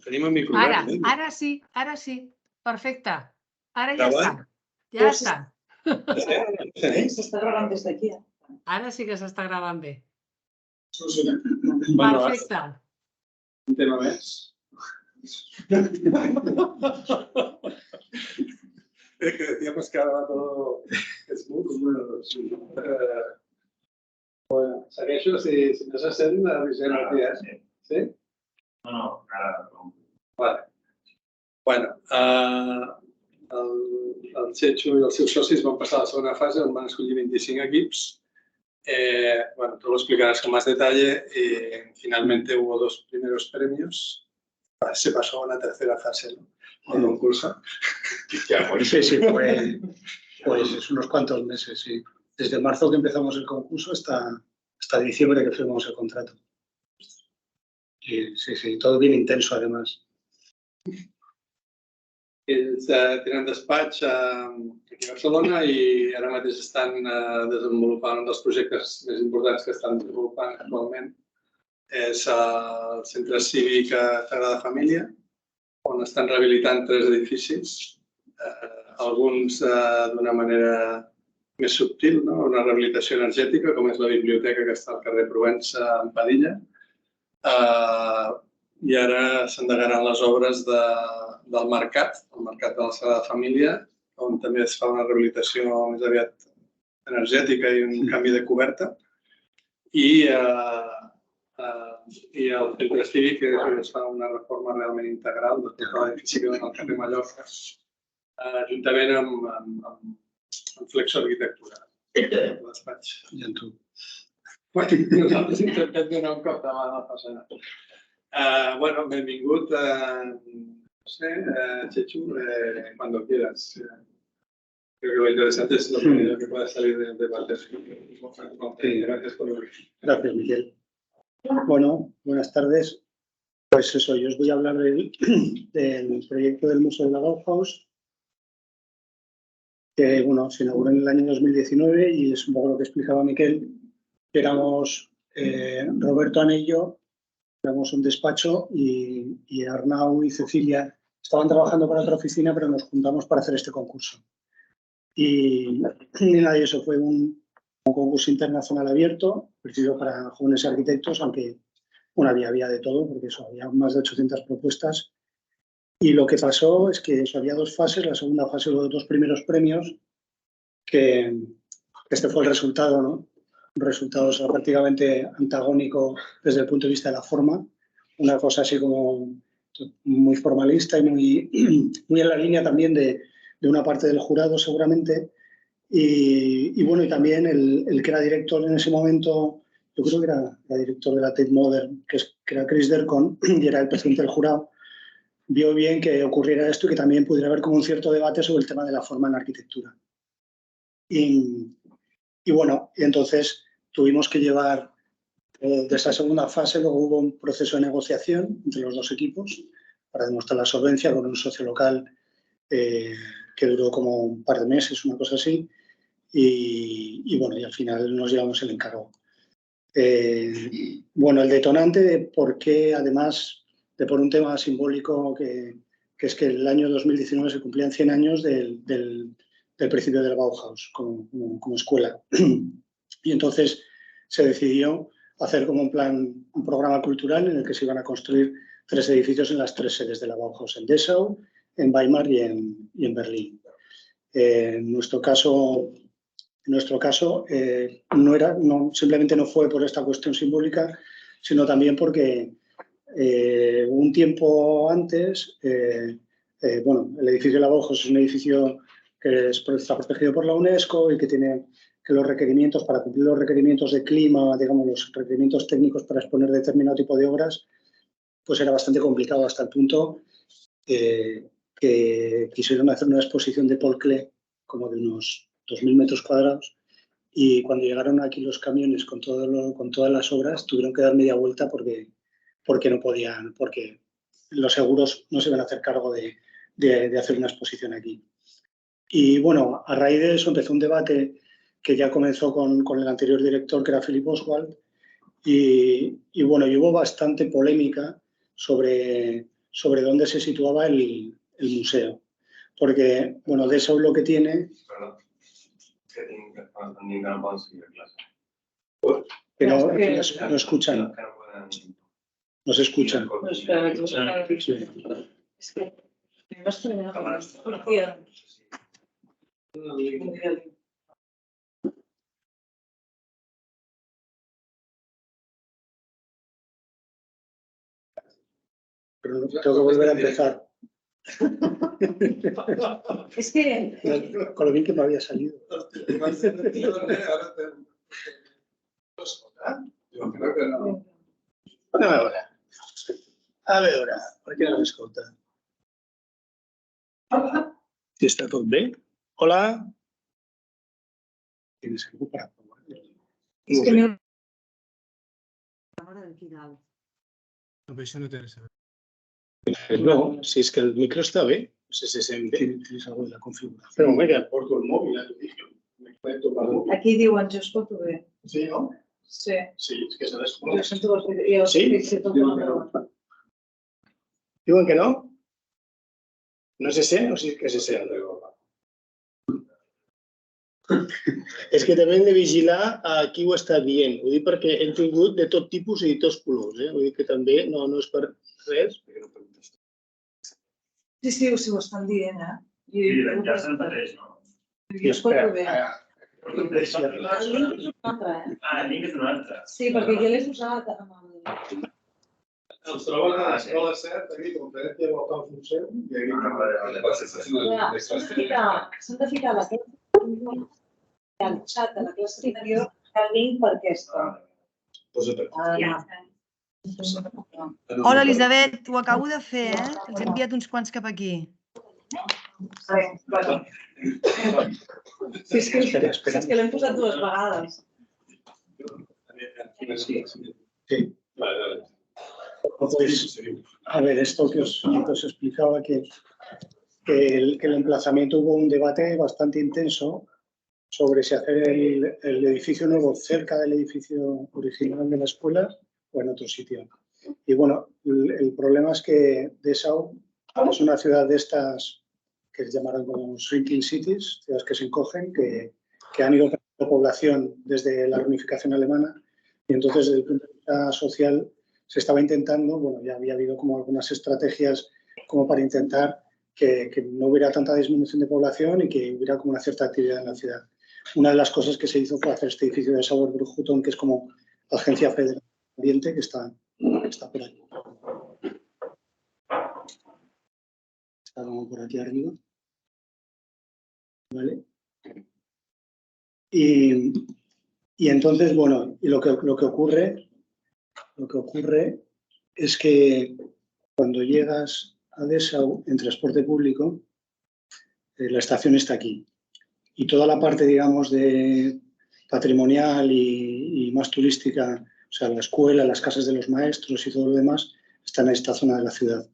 Tenim el micro obert. Ara sí. Perfecte. Ara ja està. Ja està. S'està gravant des d'aquí. Ara sí que s'està gravant bé. Perfecte. Un tema més. Que decíamos que ahora todo es muy bueno, segueixo, si no se sent, avisem aquí, Sí? No, ara. Vale. Bueno, el Chechu i els seus socis van passar a la segona fase on van escollir 25 equipos. Bueno, tú lo explicarás con más detalle. Finalmente hubo 2 primeros premios. Se pasó a una tercera fase, ¿no? El concurso. Sí, pues es unos cuantos meses, sí. Desde marzo que empezamos el concurso hasta diciembre que firmamos el contrato. Y, sí, todo bien intenso además. Ells tenen despatx aquí a Barcelona i ara mateix estan desenvolupant un dels projectes més importants que estan desenvolupant actualment. És el Centre Cívic Sagrada Família, on estan rehabilitant 3 edificis, alguns d'una manera més subtil, no? Una rehabilitació energètica, com és la biblioteca que està al carrer Provença, en Padilla. I ara s'endegaran les obres del mercat, el mercat de la Sagrada Família, on també es fa una rehabilitació més aviat energètica i un canvi de coberta. I el Centre Cívic, que es fa una reforma realment integral de tot l'edifici que dona al carrer Mallorca, juntament amb Flexo Arquitectura. Despatx. I amb tu. Nosaltres intentem donar un cop de mà a la façana. Bueno, benvingut, no sé, Chechu, cuando quieras. Creo que lo interesante es lo que pueda salir del debate. Gracias por venir. Gracias, Miguel. Bueno, buenas tardes. Pues eso, yo os voy a hablar del proyecto del Museo de la Bauhaus, que bueno, se inauguró en el año 2019 y es un poco lo que explicaba Miquel. Éramos Roberto Anello, éramos un despacho y Arnau y Cecilia estaban trabajando para otra oficina, pero nos juntamos para hacer este concurso. Y nada, eso fue un concurso internacional abierto, preciso para jóvenes arquitectos, aunque bueno, había de todo, porque eso, había más de 800 propuestas. Y lo que pasó es que eso, había 2 fases. La segunda fase hubo 2 primeros premios, que este fue el resultado, ¿no? Un resultado prácticamente antagónico desde el punto de vista de la forma, una cosa así como muy formalista y muy en la línea también de una parte del jurado seguramente. Y bueno, y también el que era director en ese momento, yo creo que era director de la Tate Modern, que era Chris Dercon, y era el presidente del jurado, vio bien que ocurriera esto y que también pudiera haber como un cierto debate sobre el tema de la forma en la arquitectura. Y bueno, y entonces tuvimos que llevar de esa segunda fase, luego hubo un proceso de negociación entre los 2 equipos para demostrar la solvencia con un socio local que duró como un par de meses, una cosa así, y bueno, y al final nos llevamos el encargo. Bueno, el detonante de por qué, además de por un tema simbólico que es que el año 2019 se cumplían 100 años del principio del Bauhaus como escuela. Y entonces se decidió hacer como un programa cultural en el que se iban a construir 3 edificios en las 3 sedes de la Bauhaus, en Dessau, en Weimar y en Berlín. En nuestro caso simplemente no fue por esta cuestión simbólica, sino también porque un tiempo antes, bueno, el edificio de la Bauhaus es un edificio que está protegido por la UNESCO y que tiene que los requerimientos, para cumplir los requerimientos de clima, digamos, los requerimientos técnicos para exponer determinado tipo de obras, pues era bastante complicado hasta el punto que quisieron hacer una exposición de Paul Klee como de unos 2.000 metros cuadrados y cuando llegaron aquí los camiones con todas las obras tuvieron que dar media vuelta porque no podían, porque los seguros no se iban a hacer cargo de hacer una exposición aquí. Y bueno, a raíz de eso empezó un debate que ya comenzó con el anterior director, que era Philip Oswald, y bueno, y hubo bastante polémica sobre sobre dónde se situaba el museo. Porque, bueno, Dessau lo que tiene... Perdó. Que tinc ni que no poden seguir a classe. Que no, Es que- no escuchan, Que no poden... no se escuchan. No, espera, que buscar el vídeo. Es que me vas a terminar con esto. Hostia. Pero no, tengo que volver a empezar. Es que Con lo bien que me había salido. Jo crec que no. A veure, per què no m'escolta? Si està tot bé? Hola? ¿Tienes algo para probar? es que me... Ahora aquí dalt. No, però això no té res a veure. No, si és que el micro està bé, no sé si sent bé. Tienes algo de la configuración. Pero mira, porto el móvil, me conecto para el móvil. Aquí diuen, jo escolto bé. Sí, ¿no? Sí. Sí, es que se Jo desconecta. sento els vídeos. Sí? Sí, tot el raó. Diuen que no? No se sent o sí que se sent? És que també hem de vigilar a qui ho està dient. Ho dic perquè hem tingut de tot tipus i de tots colors. Vull dir que també no és per res. Sí, sí, ho estan dient, eh? Sí, ja s'enteneix, no? Jo escolto bé. El El link és un altre, eh? el link és un altre. Sí, perquè jo l'he posat amb el... Els troben a l'escola 7, aquí, conferència del Hotel Museu, i aquí... Clar, s'han de ficar la classe al xat de la classe anterior el link per aquesta. Hola, Elisabet, ho acabo de fer, eh? Els he enviat uns quants cap aquí. Sí, és que l'hem posat dues vegades. Sí. Pues, a ver, esto que os explicaba, que el emplazamiento hubo un debate bastante intenso sobre si hacer el edificio nuevo cerca del edificio original de la escuela o en otro sitio. Y bueno, el problema es que Dessau es una ciudad de estas que se llamaron como shrinking cities, ciudades que se encogen, que han ido perdiendo población desde la reunificación alemana, y entonces desde el punto de vista social se estaba intentando, bueno, ya había habido como algunas estrategias como para intentar que no hubiera tanta disminución de población y que hubiera como una cierta actividad en la ciudad. Una de las cosas que se hizo fue hacer este edificio de Sauerbruch-Hutton, que es como la Agencia Federal del Ambiente, que está por aquí. Está como por aquí arriba. ¿Vale? Y entonces, bueno, y lo que ocurre es que cuando llegas a Dessau en transporte público, la estación está aquí. Y toda la parte, digamos, de patrimonial y más turística, o sea, la escuela, las casas de los maestros y todo lo demás, están en esta zona de la ciudad.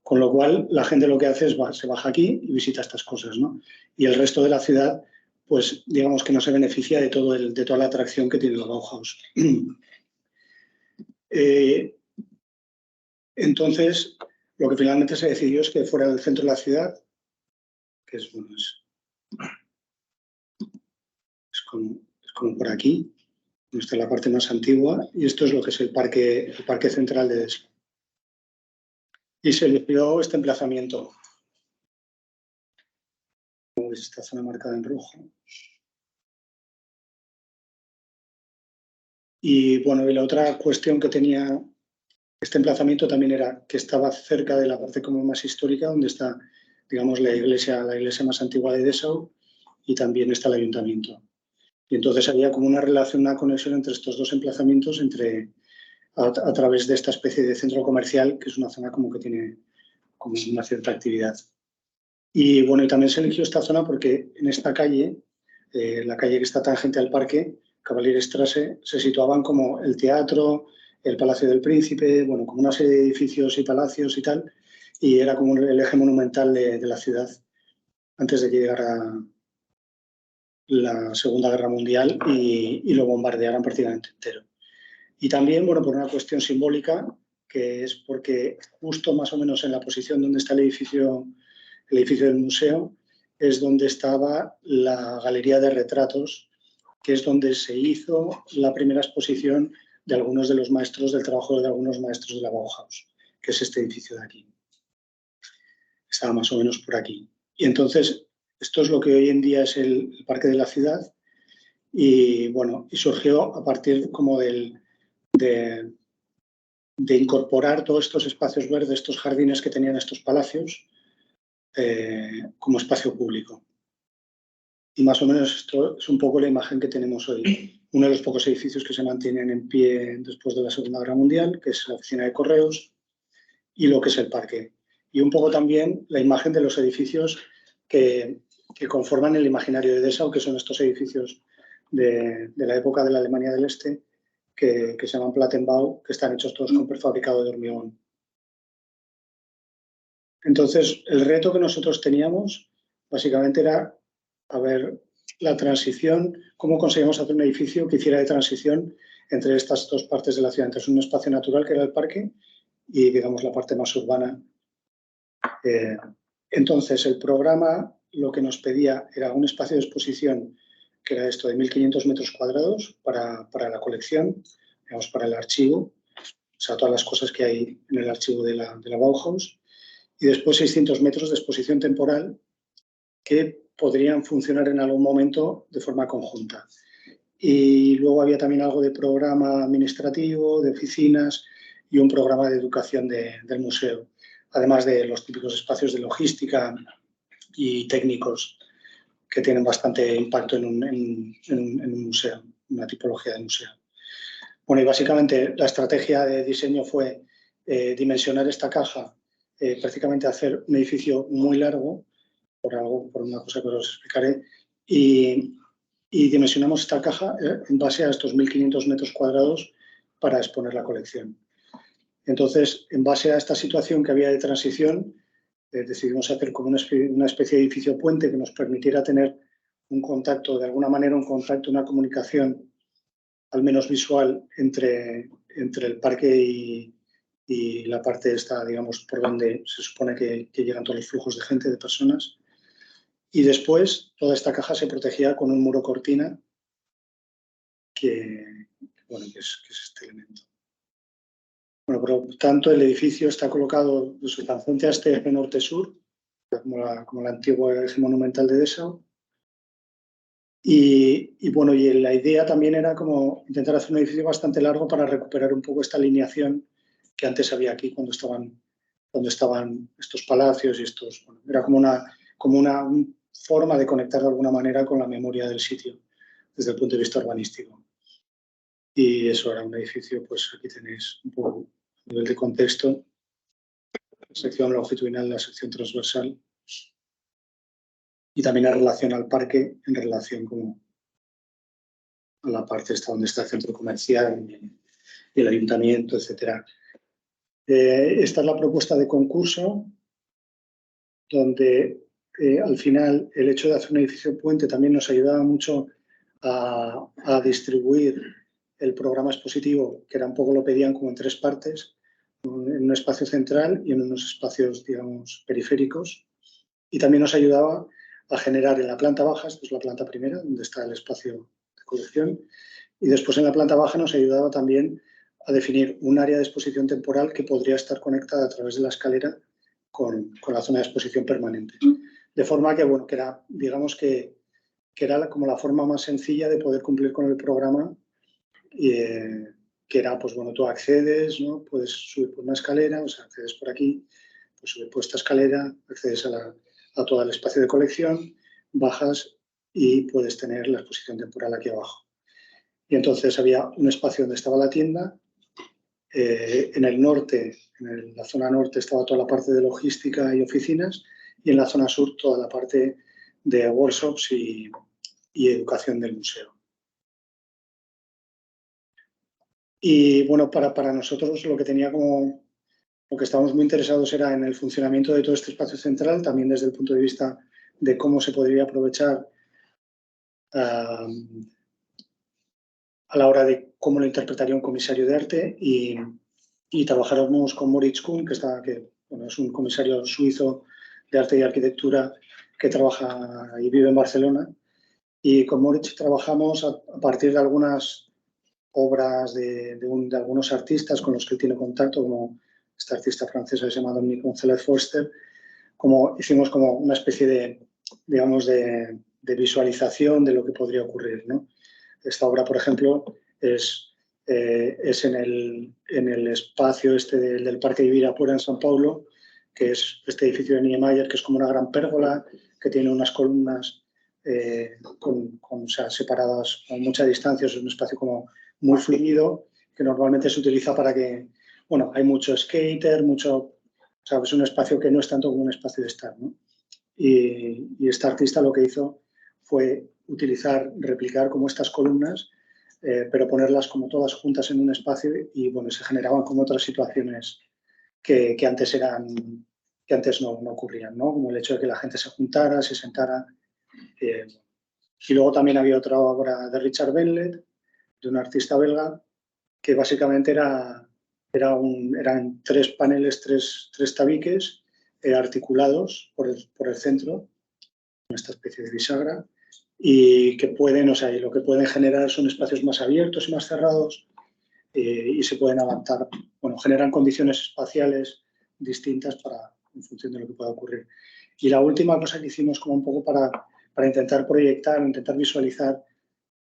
Con lo cual, la gente lo que hace es se baja aquí y visita estas cosas, ¿no? Y el resto de la ciudad, pues, digamos que no se beneficia de toda la atracción que tiene el Bauhaus. Entonces, lo que finalmente se decidió es que fuera del centro de la ciudad, que es, bueno, es como por aquí, esta es la parte más antigua, y esto es lo que es el parque central de Dessau. Y se eligió este emplazamiento. Como veis, esta zona marcada en rojo. Y bueno, y la otra cuestión que tenía este emplazamiento también era que estaba cerca de la parte como más histórica, donde está, digamos, la iglesia más antigua de Dessau, y también está el ayuntamiento. Y entonces había como una relación, una conexión entre estos dos emplazamientos, a través de esta especie de centro comercial, que es una zona como que tiene como una cierta actividad. Y bueno, y también se eligió esta zona porque en esta calle, la calle que está tangente al parque, Kavalierstraße, se situaban como el teatro, el Palacio del Príncipe, bueno, como una serie de edificios y palacios y tal, y era como el eje monumental de la ciudad antes de que llegara la Segunda Guerra Mundial y lo bombardearan prácticamente entero. Y también, bueno, por una cuestión simbólica, que es porque justo más o menos en la posición donde está el edificio del museo es donde estaba la galería de retratos, que es donde se hizo la primera exposición de algunos de los maestros del trabajo de algunos maestros de la Bauhaus, que es este edificio de aquí. Estaba más o menos por aquí. Y entonces, esto es lo que hoy en día es el Parque de la Ciudad y, bueno, y surgió a partir como de incorporar todos estos espacios verdes, estos jardines que tenían estos palacios como espacio público. Y más o menos esto es un poco la imagen que tenemos hoy. Uno de los pocos edificios que se mantienen en pie después de la Segunda Guerra Mundial, que es la oficina de correos, y lo que es el parque. Y un poco también la imagen de los edificios que conforman el imaginario de Dessau, que son estos edificios de la época de la Alemania del Este, que se llaman Plattenbau, que están hechos todos con prefabricado de hormigón. Entonces, el reto que nosotros teníamos básicamente era a ver la transición, cómo conseguimos hacer un edificio que hiciera de transición entre estas dos partes de la ciudad, entre un espacio natural que era el parque y, digamos, la parte más urbana. Entonces, el programa lo que nos pedía era un espacio de exposición que era esto de 1.500 metros cuadrados para la colección, digamos, para el archivo, o sea, todas las cosas que hay en el archivo de la Bauhaus, y después 600 metros de exposición temporal que podrían funcionar en algún momento de forma conjunta. Y luego había también algo de programa administrativo, de oficinas y un programa de educación del museo, además de los típicos espacios de logística y técnicos que tienen bastante impacto en un museo, una tipología de museo. Bueno, y básicamente la estrategia de diseño fue dimensionar esta caja, prácticamente hacer un edificio muy largo, por una cosa que os explicaré, y dimensionamos esta caja en base a estos 1.500 metros cuadrados para exponer la colección. Entonces, en base a esta situación que había de transición, decidimos hacer como una especie de edificio puente que nos permitiera tener un contacto, de alguna manera un contacto, una comunicación, al menos visual, entre el parque y la parte esta, digamos, por donde se supone que llegan todos los flujos de gente, de personas. Y después toda esta caja se protegía con un muro cortina que es este elemento. Bueno, por lo tanto, el edificio está colocado sustancialmente a este eje norte-sur, como el antiguo eje monumental de Dessau. Y bueno, y la idea también era como intentar hacer un edificio bastante largo para recuperar un poco esta alineación que antes había aquí cuando estaban estos palacios y estos. Bueno, era como una forma de conectar de alguna manera con la memoria del sitio desde el punto de vista urbanístico. Y eso era un edificio, pues aquí tenéis un poco a nivel de contexto, la sección longitudinal, la sección transversal y también en relación al parque, en relación como a la parte esta donde está el centro comercial y el ayuntamiento, etc. Esta es la propuesta de concurso, donde al final el hecho de hacer un edificio puente también nos ayudaba mucho a distribuir el programa expositivo, que era un poco lo pedían como en 3 partes, en un espacio central y en unos espacios, digamos, periféricos. Y también nos ayudaba a generar en la planta baja, esta es la planta primera, donde está el espacio de colección, y después en la planta baja nos ayudaba también a definir un área de exposición temporal que podría estar conectada a través de la escalera con la zona de exposición permanente. De forma que, bueno, que era, digamos que era como la forma más sencilla de poder cumplir con el programa, que era, pues bueno, tú accedes, ¿no? Puedes subir por una escalera, o sea, accedes por aquí, pues subes por esta escalera, accedes a todo el espacio de colección, bajas y puedes tener la exposición temporal aquí abajo. Y entonces había un espacio donde estaba la tienda, en el norte, en la zona norte estaba toda la parte de logística y oficinas, y en la zona sur toda la parte de workshops y educación del museo. Y bueno, para nosotros lo que estábamos muy interesados era en el funcionamiento de todo este espacio central, también desde el punto de vista de cómo se podría aprovechar a la hora de cómo lo interpretaría un comisario de arte y y trabajamos con Moritz Kuhn, que bueno, es un comisario suizo de arte y arquitectura que trabaja y vive en Barcelona. Y con Moritz trabajamos a partir de algunas obras de algunos artistas con los que tiene contacto, como esta artista francesa que se llama Dominique González-Forster. Hicimos como una especie de, digamos, de visualización de lo que podría ocurrir, ¿no? Esta obra, por ejemplo, es en el espacio del Parque de Ibirapuera en San Paulo, que es este edificio de Niemeyer, que es como una gran pérgola, que tiene unas columnas o sea, separadas a mucha distancia. Es un espacio como muy fluido, que normalmente se utiliza para que, bueno, hay mucho skater, o sea, es un espacio que no es tanto como un espacio de estar, ¿no? Y esta artista lo que hizo fue replicar como estas columnas, pero ponerlas como todas juntas en un espacio y, bueno, se generaban como otras situaciones que antes no ocurrían, ¿no? Como el hecho de que la gente se juntara, se sentara. Y luego también había otra obra de Richard Benlet, de un artista belga, que básicamente eran 3 paneles, tres tabiques articulados por el centro, esta especie de bisagra, y que pueden, o sea, y lo que pueden generar son espacios más abiertos y más cerrados, y se pueden adaptar, bueno, generan condiciones espaciales distintas en función de lo que pueda ocurrir. Y la última cosa que hicimos como un poco para intentar proyectar, intentar visualizar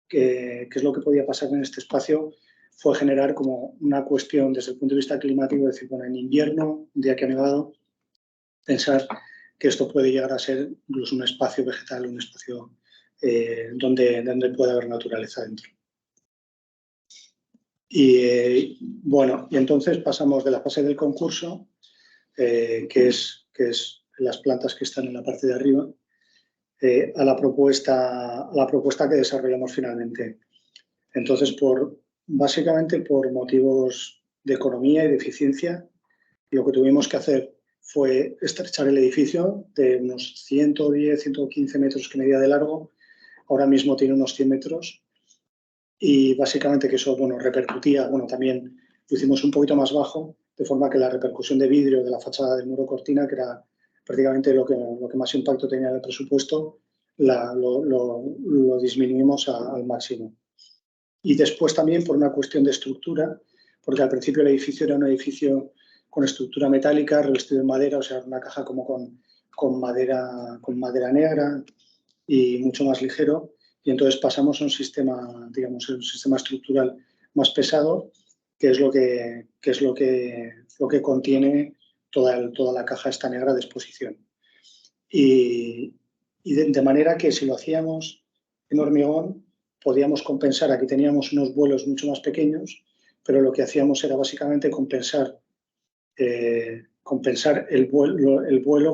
qué es lo que podía pasar en este espacio, fue generar como una cuestión desde el punto de vista climático, decir, bueno, en invierno, un día que ha nevado, pensar que esto puede llegar a ser incluso un espacio vegetal, un espacio donde puede haber naturaleza dentro. Y bueno, y entonces pasamos de la fase del concurso, que es las plantas que están en la parte de arriba, a la propuesta que desarrollamos finalmente. Entonces, básicamente por motivos de economía y de eficiencia, lo que tuvimos que hacer fue estrechar el edificio de unos 110, 115 metros que medía de largo. Ahora mismo tiene unos 100 metros. Y básicamente que eso, bueno, repercutía, bueno, también lo hicimos un poquito más bajo, de forma que la repercusión de vidrio de la fachada del muro cortina, que era prácticamente lo que más impacto tenía en el presupuesto, lo disminuimos al máximo. Y después también por una cuestión de estructura, porque al principio el edificio era un edificio con estructura metálica, revestido en madera, o sea, una caja como con madera negra y mucho más ligero. Y entonces pasamos a un sistema, digamos, un sistema estructural más pesado, que es lo que contiene toda la caja esta negra de exposición. Y de manera que si lo hacíamos en hormigón, podíamos compensar. Aquí teníamos unos vuelos mucho más pequeños, pero lo que hacíamos era básicamente compensar el vuelo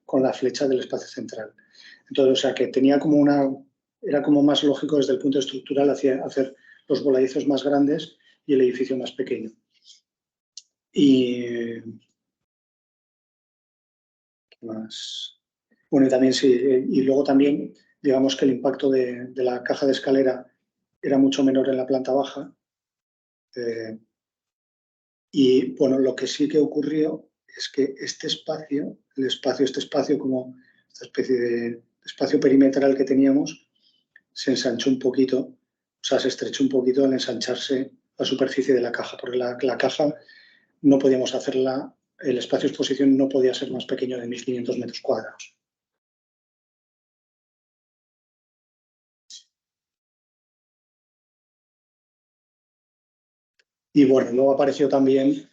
con la flecha del espacio central. Entonces, o sea, que era como más lógico desde el punto estructural hacer los voladizos más grandes y el edificio más pequeño. Y ¿qué más? Bueno, y también sí, y luego también, digamos que el impacto de la caja de escalera era mucho menor en la planta baja. Y bueno, lo que sí que ocurrió es que este espacio como esta especie de espacio perimetral que teníamos, se ensanchó un poquito, o sea, se estrechó un poquito al ensancharse la superficie de la caja, porque la caja no podíamos hacerla, el espacio de exposición no podía ser más pequeño de 1.500 metros cuadrados. Y bueno, luego apareció también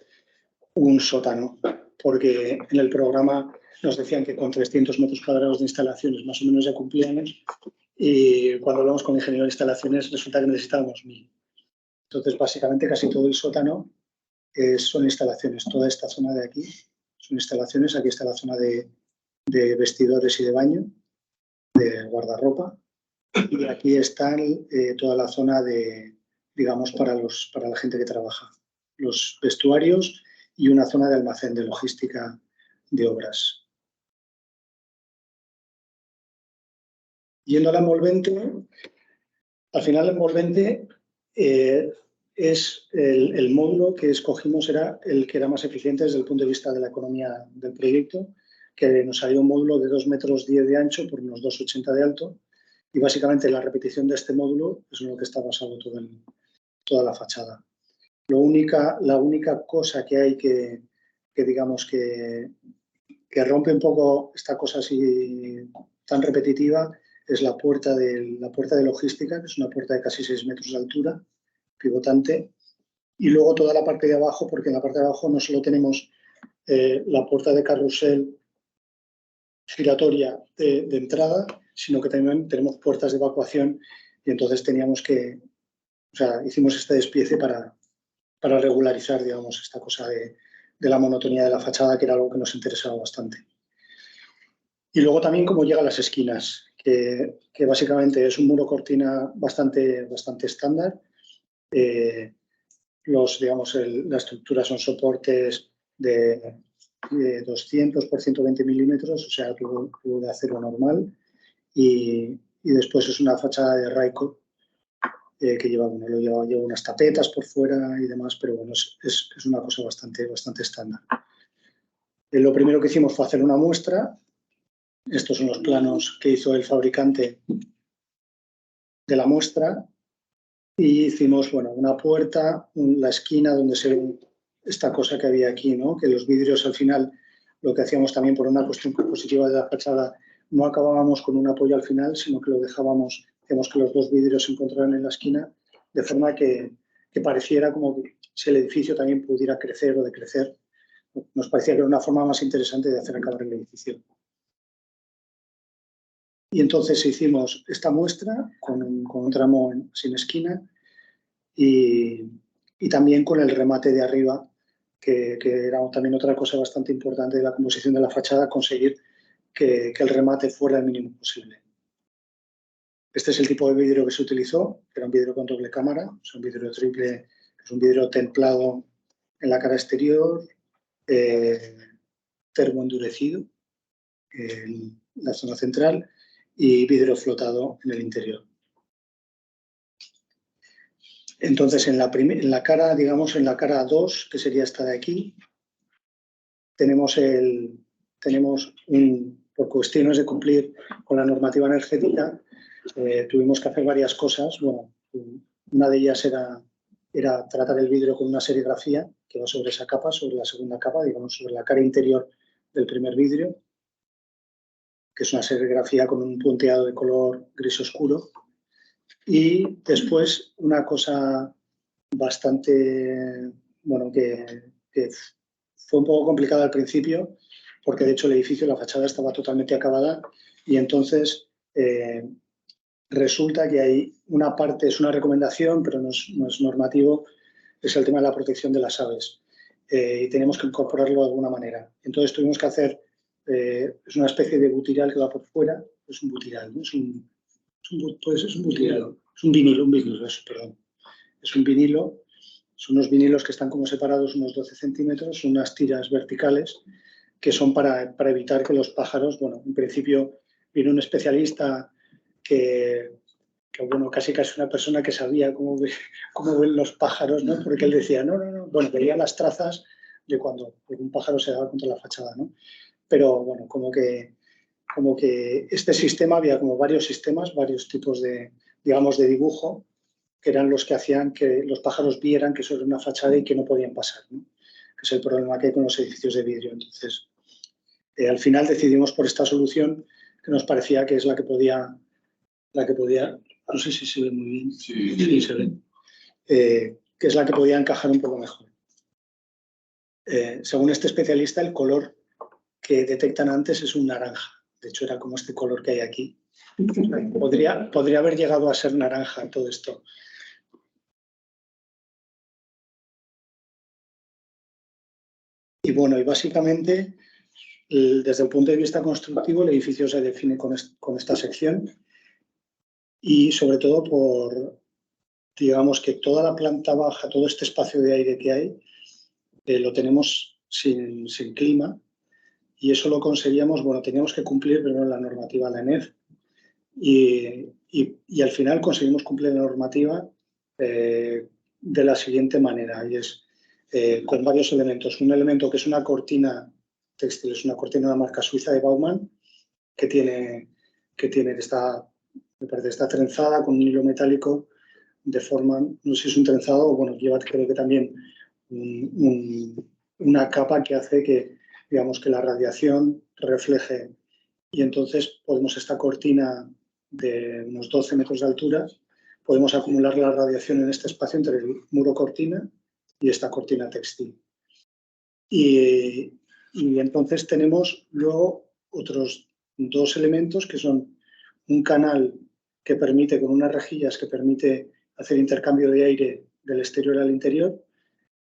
un sótano, porque en el programa nos decían que con 300 metros cuadrados de instalaciones más o menos ya cumplíamos, y cuando hablamos con el ingeniero de instalaciones resulta que necesitábamos 1.000. Entonces, básicamente casi todo el sótano son instalaciones. Toda esta zona de aquí son instalaciones. Aquí está la zona de vestidores y de baño, de guardarropa. Y aquí está toda la zona digamos, para la gente que trabaja. Los vestuarios y una zona de almacén de logística de obras. Yendo a la envolvente, al final la envolvente es el módulo que escogimos era el que era más eficiente desde el punto de vista de la economía del proyecto, que nos salió un módulo de 2,10 metros de ancho por unos 2,80 de alto, y básicamente la repetición de este módulo es en lo que está basado toda la fachada. La única cosa que hay que digamos que rompe un poco esta cosa así tan repetitiva es la puerta de logística, que es una puerta de casi 6 metros de altura, pivotante, y luego toda la parte de abajo, porque en la parte de abajo no solo tenemos la puerta de carrusel giratoria de entrada, sino que también tenemos puertas de evacuación, y entonces hicimos este despiece para regularizar, digamos, esta cosa de la monotonía de la fachada, que era algo que nos interesaba bastante. Y luego también cómo llega a las esquinas, que básicamente es un muro cortina bastante estándar. La estructura son soportes de 200 por 120 milímetros, o sea, tubo de acero normal, y después es una fachada de Raico que lleva unas tapetas por fuera y demás, pero bueno, es una cosa bastante estándar. Lo primero que hicimos fue hacer una muestra. Estos son los planos que hizo el fabricante de la muestra, y hicimos, bueno, una puerta, la esquina donde se ve esta cosa que había aquí, ¿no? Que los vidrios al final, lo que hacíamos también por una cuestión positiva de la fachada, no acabábamos con un apoyo al final, sino que lo dejábamos, digamos, que los dos vidrios se encontraran en la esquina, de forma que pareciera como si el edificio también pudiera crecer o decrecer. Nos parecía que era una forma más interesante de hacer acabar el edificio. Y entonces hicimos esta muestra con un tramo sin esquina y también con el remate de arriba, que era también otra cosa bastante importante de la composición de la fachada, conseguir que el remate fuera el mínimo posible. Este es el tipo de vidrio que se utilizó, que era un vidrio con doble cámara, es un vidrio triple, es un vidrio templado en la cara exterior, termoendurecido en la zona central y vidrio flotado en el interior. Entonces, en la cara, digamos, en la cara 2, que sería esta de aquí, tenemos por cuestiones de cumplir con la normativa energética, tuvimos que hacer varias cosas. Bueno, una de ellas era tratar el vidrio con una serigrafía que va sobre esa capa, sobre la segunda capa, digamos, sobre la cara interior del primer vidrio, que es una serigrafía con un punteado de color gris oscuro. Y después una cosa bastante, bueno, que fue un poco complicada al principio, porque de hecho el edificio, la fachada estaba totalmente acabada, y entonces resulta que hay una parte, es una recomendación, pero no es normativo, es el tema de la protección de las aves. Y tenemos que incorporarlo de alguna manera. Entonces tuvimos que hacer, es una especie de butiral que va por fuera, es un butiral, ¿no? Es un butiral, es un vinilo, perdón. Es un vinilo, son unos vinilos que están como separados unos 12 centímetros, son unas tiras verticales que son para evitar que los pájaros, bueno, en principio vino un especialista que bueno, casi una persona que sabía cómo ven los pájaros, ¿no? Porque él decía, no, bueno, veía las trazas de cuando un pájaro se daba contra la fachada, ¿no? Pero bueno, como que este sistema, había como varios sistemas, varios tipos de, digamos, de dibujo, que eran los que hacían que los pájaros vieran que eso era una fachada y que no podían pasar, ¿no? Que es el problema que hay con los edificios de vidrio. Entonces, al final decidimos por esta solución, que nos parecía que es la que podía, no sé si se ve muy bien, sí se ve, que es la que podía encajar un poco mejor. Según este especialista, el color que detectan antes es un naranja. De hecho, era como este color que hay aquí. Podría haber llegado a ser naranja todo esto. Y bueno, y básicamente, desde el punto de vista constructivo, el edificio se define con esta sección, y sobre todo por, digamos, que toda la planta baja, todo este espacio de aire que hay, lo tenemos sin clima, y eso lo conseguíamos, bueno, teníamos que cumplir primero la normativa de la ENEF, y al final conseguimos cumplir la normativa de la siguiente manera, y es con varios elementos. Un elemento que es una cortina textil, es una cortina de la marca suiza de Baumann, que me parece, está trenzada con un hilo metálico de forma, no sé si es un trenzado o bueno, lleva creo que también una capa que hace que, digamos, que la radiación refleje. Y entonces podemos esta cortina de unos 12 metros de altura, podemos acumular la radiación en este espacio entre el muro cortina y esta cortina textil. Y entonces tenemos luego otros dos elementos que son un canal que permite, con unas rejillas que permite hacer intercambio de aire del exterior al interior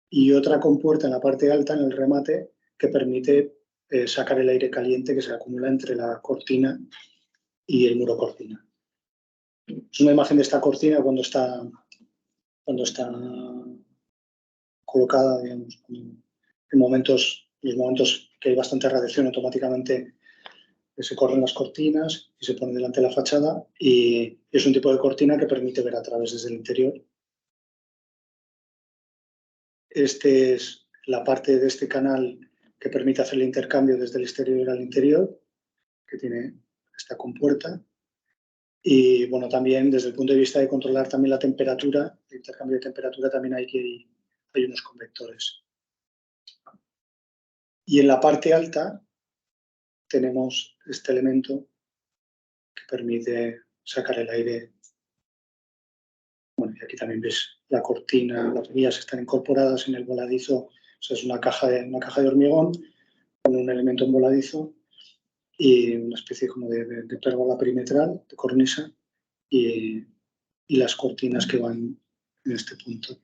y otra compuerta en la parte alta, en el remate, que permite sacar el aire caliente que se acumula entre la cortina y el muro cortina. Es una imagen de esta cortina cuando está colocada, digamos, en los momentos que hay bastante radiación, automáticamente se corren las cortinas y se pone delante de la fachada, y es un tipo de cortina que permite ver a través desde el interior. Este es la parte de este canal que permite hacer el intercambio desde el exterior al interior, que tiene esta compuerta. Y bueno, también desde el punto de vista de controlar también la temperatura, el intercambio de temperatura, también hay unos convectores. Y en la parte alta tenemos este elemento que permite sacar el aire. Bueno, y aquí también ves la cortina, las vías están incorporadas en el voladizo. O sea, es una caja de hormigón con un elemento en voladizo y una especie como de pérgola perimetral, de cornisa, y las cortinas que van en este punto.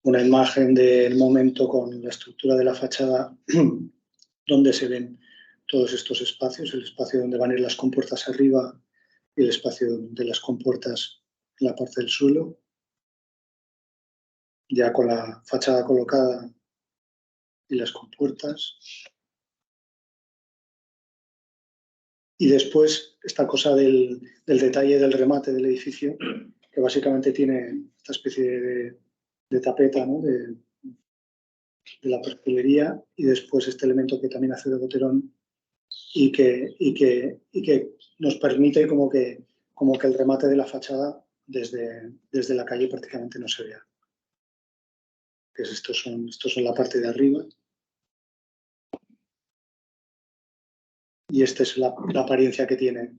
Una imagen del momento con la estructura de la fachada donde se ven todos estos espacios, el espacio donde van a ir las compuertas arriba y el espacio de las compuertas en la parte del suelo, ya con la fachada colocada y las compuertas. Y después esta cosa del detalle del remate del edificio, que básicamente tiene esta especie de tapeta, ¿no?, de la perfilería, y después este elemento que también hace de boterón y que nos permite como que el remate de la fachada desde la calle prácticamente no se vea. Estos son la parte de arriba. Y esta es la apariencia que tiene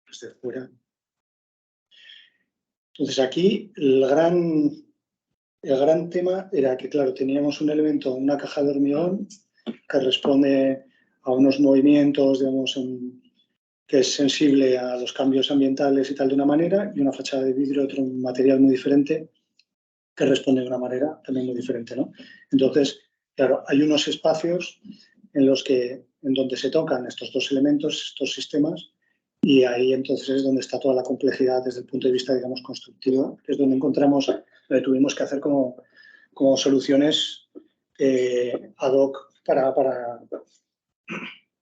desde fuera. Entonces aquí el gran tema era que, claro, teníamos un elemento, una caja de hormigón que responde a unos movimientos, digamos, que es sensible a los cambios ambientales y tal de una manera, y una fachada de vidrio, otro material muy diferente, que responde de una manera también muy diferente, ¿no? Entonces, claro, hay unos espacios en donde se tocan estos dos elementos, estos sistemas, y ahí entonces es donde está toda la complejidad desde el punto de vista, digamos, constructivo, que es donde tuvimos que hacer como soluciones ad hoc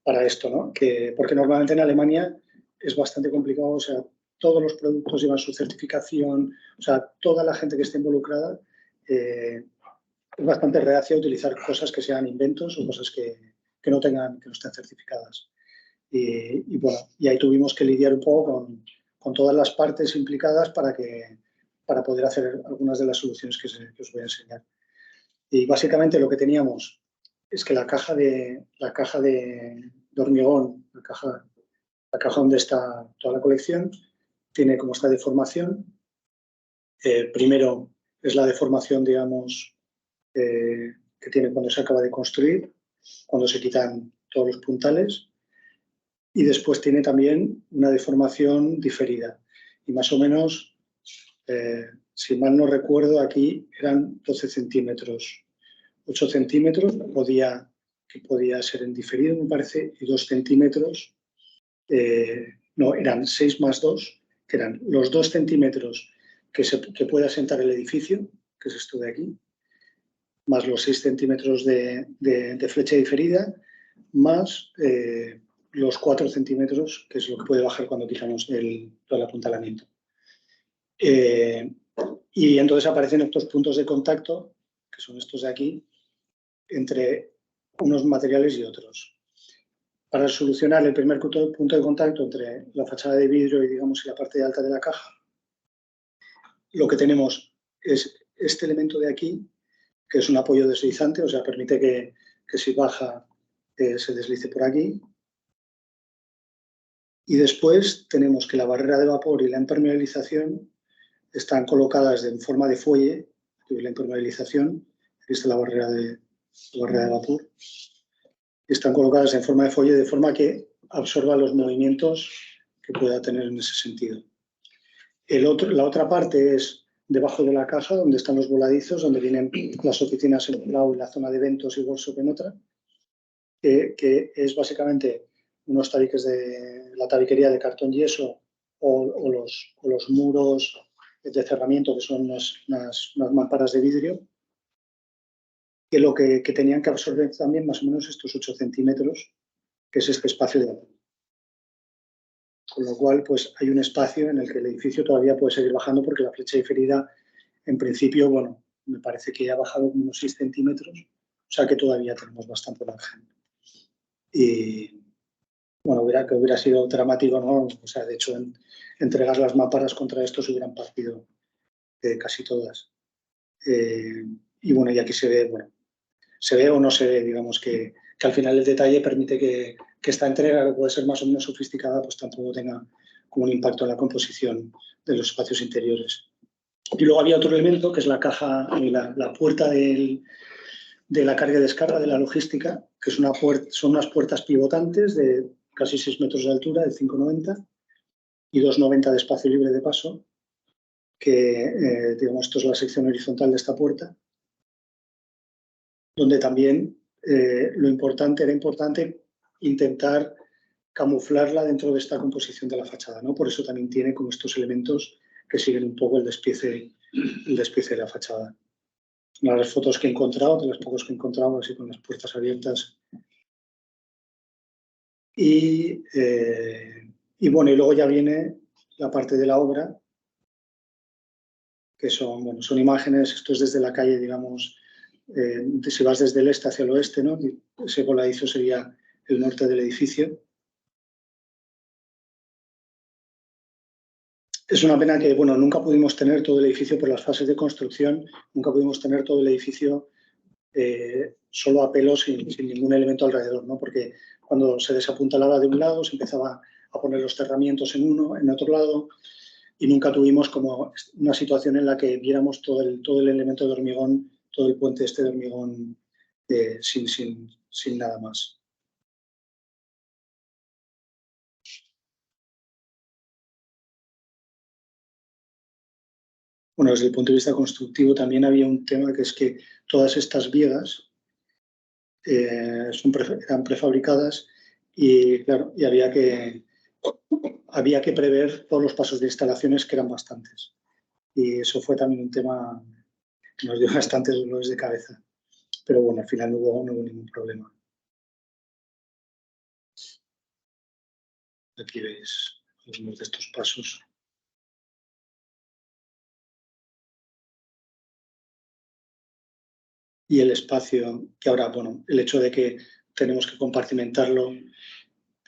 para esto, ¿no? Porque normalmente en Alemania es bastante complicado, o sea, todos los productos llevan su certificación, o sea, toda la gente que esté involucrada es bastante reacia a utilizar cosas que sean inventos o cosas que no estén certificadas. Y bueno, y ahí tuvimos que lidiar un poco con todas las partes implicadas para poder hacer algunas de las soluciones que os voy a enseñar. Y básicamente lo que teníamos es que la caja de hormigón, la caja donde está toda la colección, tiene como esta deformación. Primero es la deformación, digamos, que tiene cuando se acaba de construir, cuando se quitan todos los puntales, y después tiene también una deformación diferida. Y más o menos, si mal no recuerdo, aquí eran 12 centímetros. 8 centímetros que podía ser en diferido, me parece, y 2 centímetros, no, eran 6 más 2, que eran los 2 centímetros que puede asentar el edificio, que es esto de aquí, más los 6 centímetros de flecha diferida, más los 4 centímetros, que es lo que puede bajar cuando quitamos todo el apuntalamiento. Y entonces aparecen estos puntos de contacto, que son estos de aquí, entre unos materiales y otros. Para solucionar el primer punto de contacto entre la fachada de vidrio y, digamos, la parte alta de la caja, lo que tenemos es este elemento de aquí, que es un apoyo deslizante, o sea, permite que si baja se deslice por aquí. Y después tenemos que la barrera de vapor y la impermeabilización están colocadas en forma de fuelle, la impermeabilización, aquí está la barrera de vapor, están colocadas en forma de fuelle de forma que absorba los movimientos que pueda tener en ese sentido. La otra parte es debajo de la caja, donde están los voladizos, donde vienen las oficinas en un lado y la zona de eventos y workshop en otra, que es básicamente unos tabiques de la tabiquería de cartón yeso o los muros de cerramiento, que son unas mamparas de vidrio, que lo que tenían que absorber también más o menos estos 8 centímetros, que es este espacio de agua. Con lo cual, pues hay un espacio en el que el edificio todavía puede seguir bajando, porque la flecha diferida, en principio, bueno, me parece que ya ha bajado como unos 6 centímetros, o sea que todavía tenemos bastante margen. Y, bueno, que hubiera sido dramático, ¿no? O sea, de hecho, entregar las mamparas contra esto se hubieran partido casi todas. Y bueno, y aquí se ve, bueno, se ve o no se ve, digamos que al final el detalle permite que esta entrega, que puede ser más o menos sofisticada, pues tampoco tenga como un impacto en la composición de los espacios interiores. Y luego había otro elemento, que es la caja, la puerta de la carga y descarga de la logística, que son unas puertas pivotantes de casi 6 metros de altura, de 5,90 y 2,90 de espacio libre de paso, que, digamos, esto es la sección horizontal de esta puerta, donde también era importante intentar camuflarla dentro de esta composición de la fachada, ¿no? Por eso también tiene como estos elementos que siguen un poco el despiece de la fachada. Una de las fotos que he encontrado, de las pocas que he encontrado, así con las puertas abiertas. Y bueno, y luego ya viene la parte de la obra, que son imágenes, esto es desde la calle, digamos, si vas desde el este hacia el oeste, ¿no? Ese voladizo sería el norte del edificio. Es una pena que, bueno, nunca pudimos tener todo el edificio por las fases de construcción, nunca pudimos tener todo el edificio solo a pelo, sin ningún elemento alrededor, ¿no? Porque cuando se desapuntalaba de un lado, se empezaba a poner los cerramientos en otro lado, y nunca tuvimos como una situación en la que viéramos todo el elemento de hormigón, todo el puente este de hormigón sin nada más. Bueno, desde el punto de vista constructivo también había un tema, que es que todas estas vigas eran prefabricadas y, claro, y había que prever todos los pasos de instalaciones, que eran bastantes. Y eso fue también un tema que nos dio bastantes dolores de cabeza. Pero bueno, al final no hubo ningún problema. Aquí veis algunos de estos pasos. Y el espacio, que ahora, bueno, el hecho de que tenemos que compartimentarlo,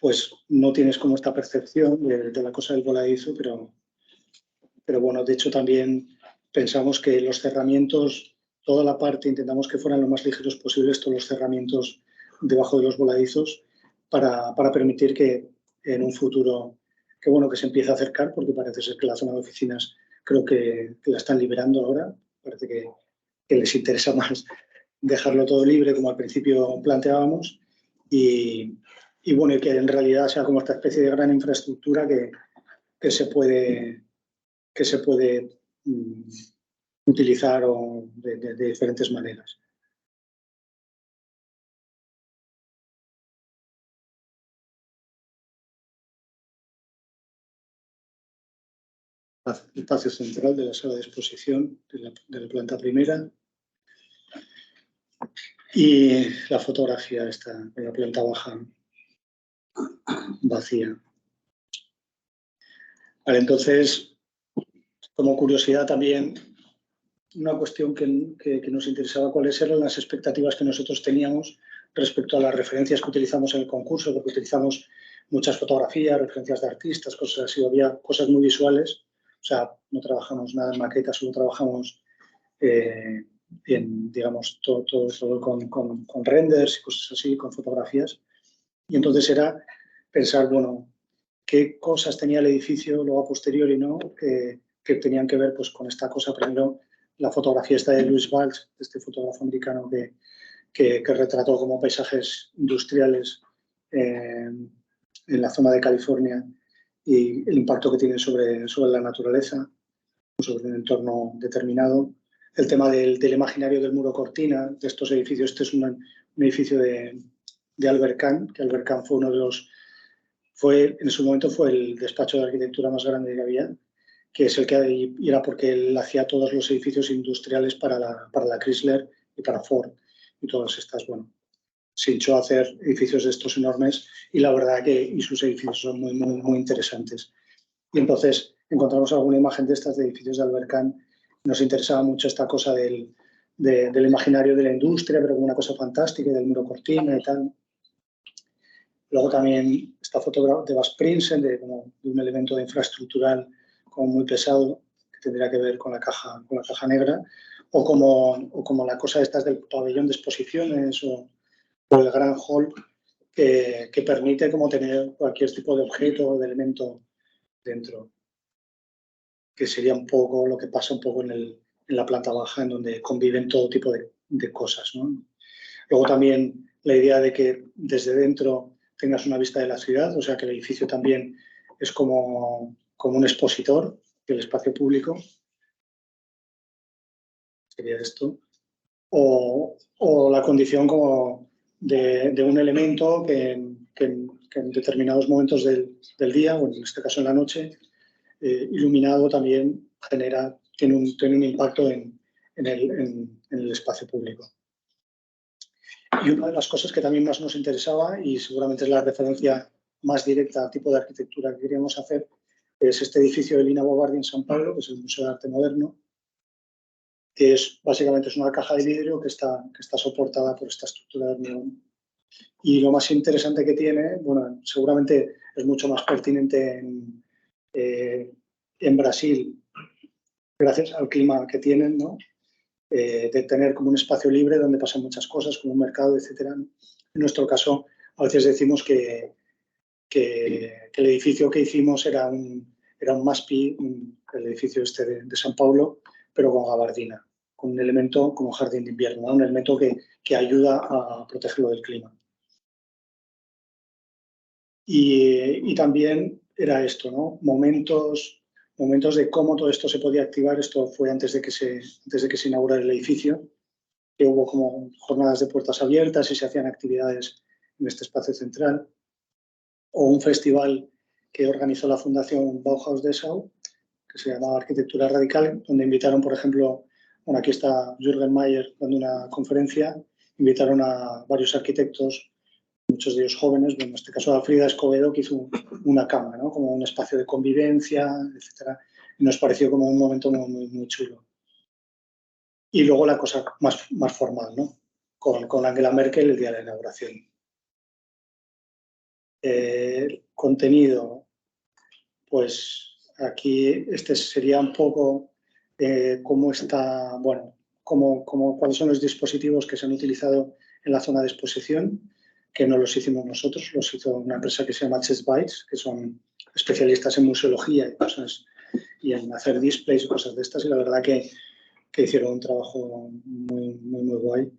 pues no tienes como esta percepción de la cosa del voladizo, pero bueno, de hecho también pensamos que los cerramientos, toda la parte, intentamos que fueran lo más ligeros posibles todos los cerramientos debajo de los voladizos, para permitir que en un futuro, que bueno, que se empiece a acercar, porque parece ser que la zona de oficinas creo que la están liberando ahora, parece que les interesa más dejarlo todo libre, como al principio planteábamos, y bueno, y que en realidad sea como esta especie de gran infraestructura que se puede utilizar de diferentes maneras. El espacio central de la sala de exposición de la planta primera, y la fotografía esta de la planta baja vacía. Vale, entonces, como curiosidad también, una cuestión que nos interesaba, cuáles eran las expectativas que nosotros teníamos respecto a las referencias que utilizamos en el concurso, porque utilizamos muchas fotografías, referencias de artistas, cosas así, había cosas muy visuales, o sea, no trabajamos nada en maquetas, solo trabajamos digamos, todo con renders y cosas así, con fotografías. Y entonces era pensar, bueno, qué cosas tenía el edificio luego a posteriori, ¿no? Que tenían que ver pues, con esta cosa. Primero, la fotografía esta de Louis Balch, este fotógrafo americano que retrató como paisajes industriales en la zona de California y el impacto que tienen sobre la naturaleza, sobre un entorno determinado. El tema del imaginario del muro cortina, de estos edificios. Este es un edificio de Albert Kahn, que Albert Kahn fue uno de los... en su momento fue el despacho de arquitectura más grande que había, que es el que era porque él hacía todos los edificios industriales para la Chrysler y para Ford y todas estas, bueno, se hinchó a hacer edificios de estos enormes y la verdad que sus edificios son muy, muy, muy interesantes. Y entonces encontramos alguna imagen de estas de edificios de Albert Kahn. Nos interesaba mucho esta cosa del imaginario de la industria, pero como una cosa fantástica, del muro cortina y tal. Luego también esta foto de Bas Prinsen, de un elemento de infraestructural como muy pesado, que tendría que ver con la caja negra, o como la cosa estas del pabellón de exposiciones o el gran hall, que permite como tener cualquier tipo de objeto o de elemento dentro, que sería un poco lo que pasa un poco en la planta baja, en donde conviven todo tipo de cosas, ¿no? Luego también la idea de que desde dentro tengas una vista de la ciudad, o sea que el edificio también es como un expositor del espacio público, sería esto, o la condición como de un elemento que en determinados momentos del día, o en este caso en la noche, iluminado también tiene un impacto en el espacio público. Y una de las cosas que también más nos interesaba, y seguramente es la referencia más directa al tipo de arquitectura que queríamos hacer, es este edificio de Lina Bobardi en San Pablo, que es el Museo de Arte Moderno, que básicamente es una caja de vidrio que está soportada por esta estructura de hormigón. Y lo más interesante que tiene, bueno, seguramente es mucho más pertinente en Brasil, gracias al clima que tienen, ¿no? De tener como un espacio libre donde pasan muchas cosas, como un mercado, etcétera. En nuestro caso, a veces decimos que el edificio que hicimos era un MASPI, el edificio este de San Paulo, pero con gabardina, con un elemento como jardín de invierno, ¿no? Un elemento que ayuda a protegerlo del clima. Y también era esto, ¿no? Momentos de cómo todo esto se podía activar. Esto fue antes de que se inaugurara el edificio, que hubo como jornadas de puertas abiertas y se hacían actividades en este espacio central. O un festival que organizó la Fundación Bauhaus Dessau, que se llamaba Arquitectura Radical, donde invitaron, por ejemplo, bueno, aquí está Jürgen Mayer dando una conferencia, invitaron a varios arquitectos, muchos de ellos jóvenes, bueno, en este caso a Frida Escobedo, que hizo una cama, ¿no? Como un espacio de convivencia, etcétera. Y nos pareció como un momento muy, muy, muy chulo. Y luego la cosa más formal, ¿no? Con Angela Merkel el día de la inauguración. Contenido, pues aquí este sería un poco cómo está, bueno, cuáles son los dispositivos que se han utilizado en la zona de exposición, que no los hicimos nosotros, los hizo una empresa que se llama Chess Bytes, que son especialistas en museología y cosas, y en hacer displays y cosas de estas, y la verdad que hicieron un trabajo muy, muy, muy guay.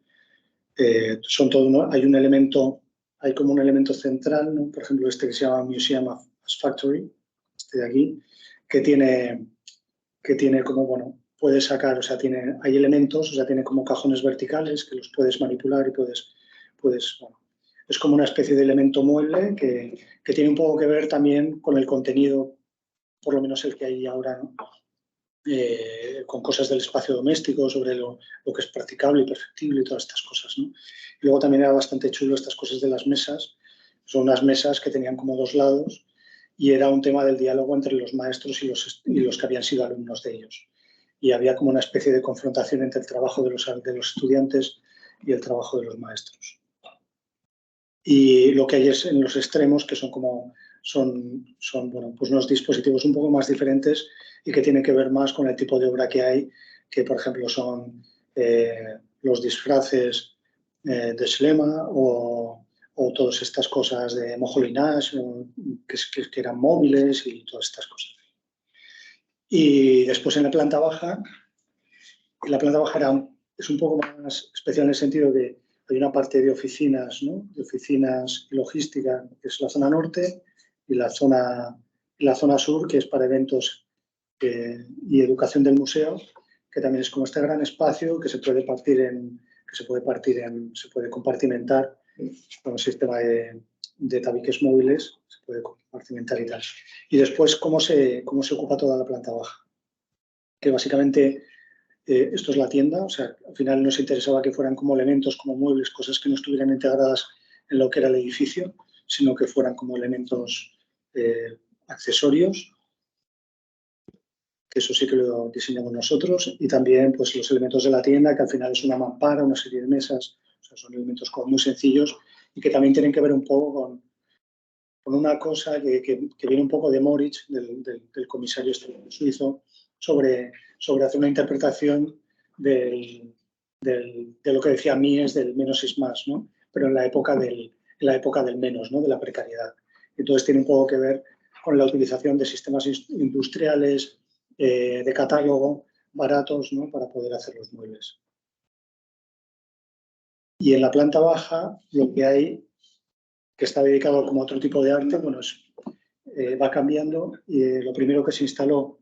Hay como un elemento central, ¿no? Por ejemplo, este que se llama Museum as Factory, este de aquí, que tiene como, bueno, puedes sacar, o sea, hay elementos, o sea, tiene como cajones verticales que los puedes manipular y puedes bueno, es como una especie de elemento mueble que tiene un poco que ver también con el contenido, por lo menos el que hay ahora, ¿no? Con cosas del espacio doméstico, sobre lo que es practicable y perfectible y todas estas cosas, ¿no? Y luego también era bastante chulo estas cosas de las mesas. Son unas mesas que tenían como dos lados y era un tema del diálogo entre los maestros y los que habían sido alumnos de ellos. Y había como una especie de confrontación entre el trabajo de los estudiantes y el trabajo de los maestros. Y lo que hay es en los extremos, que son bueno, pues unos dispositivos un poco más diferentes y que tienen que ver más con el tipo de obra que hay, que por ejemplo son los disfraces de Schlema o todas estas cosas de Moholy-Nagy, que eran móviles y todas estas cosas. Y después en la planta baja es un poco más especial en el sentido de hay una parte de oficinas, ¿no? De oficinas y logística, que es la zona norte, y la zona sur, que es para eventos y educación del museo, que también es como este gran espacio que se puede compartimentar con un sistema de tabiques móviles, se puede compartimentar y tal. Y después, ¿cómo se ocupa toda la planta baja? Que básicamente esto es la tienda, o sea, al final nos interesaba que fueran como elementos, como muebles, cosas que no estuvieran integradas en lo que era el edificio, sino que fueran como elementos accesorios, que eso sí que lo diseñamos nosotros, y también pues los elementos de la tienda, que al final es una mampara, una serie de mesas, o sea, son elementos como muy sencillos y que también tienen que ver un poco con una cosa que viene un poco de Moritz, del comisario suizo, sobre hacer una interpretación de lo que decía Mies del menos es más, ¿no? Pero en la época del menos, ¿no? De la precariedad. Entonces tiene un poco que ver con la utilización de sistemas industriales, de catálogo, baratos, ¿no? Para poder hacer los muebles. Y en la planta baja lo que hay, que está dedicado como a otro tipo de arte, bueno, va cambiando, y lo primero que se instaló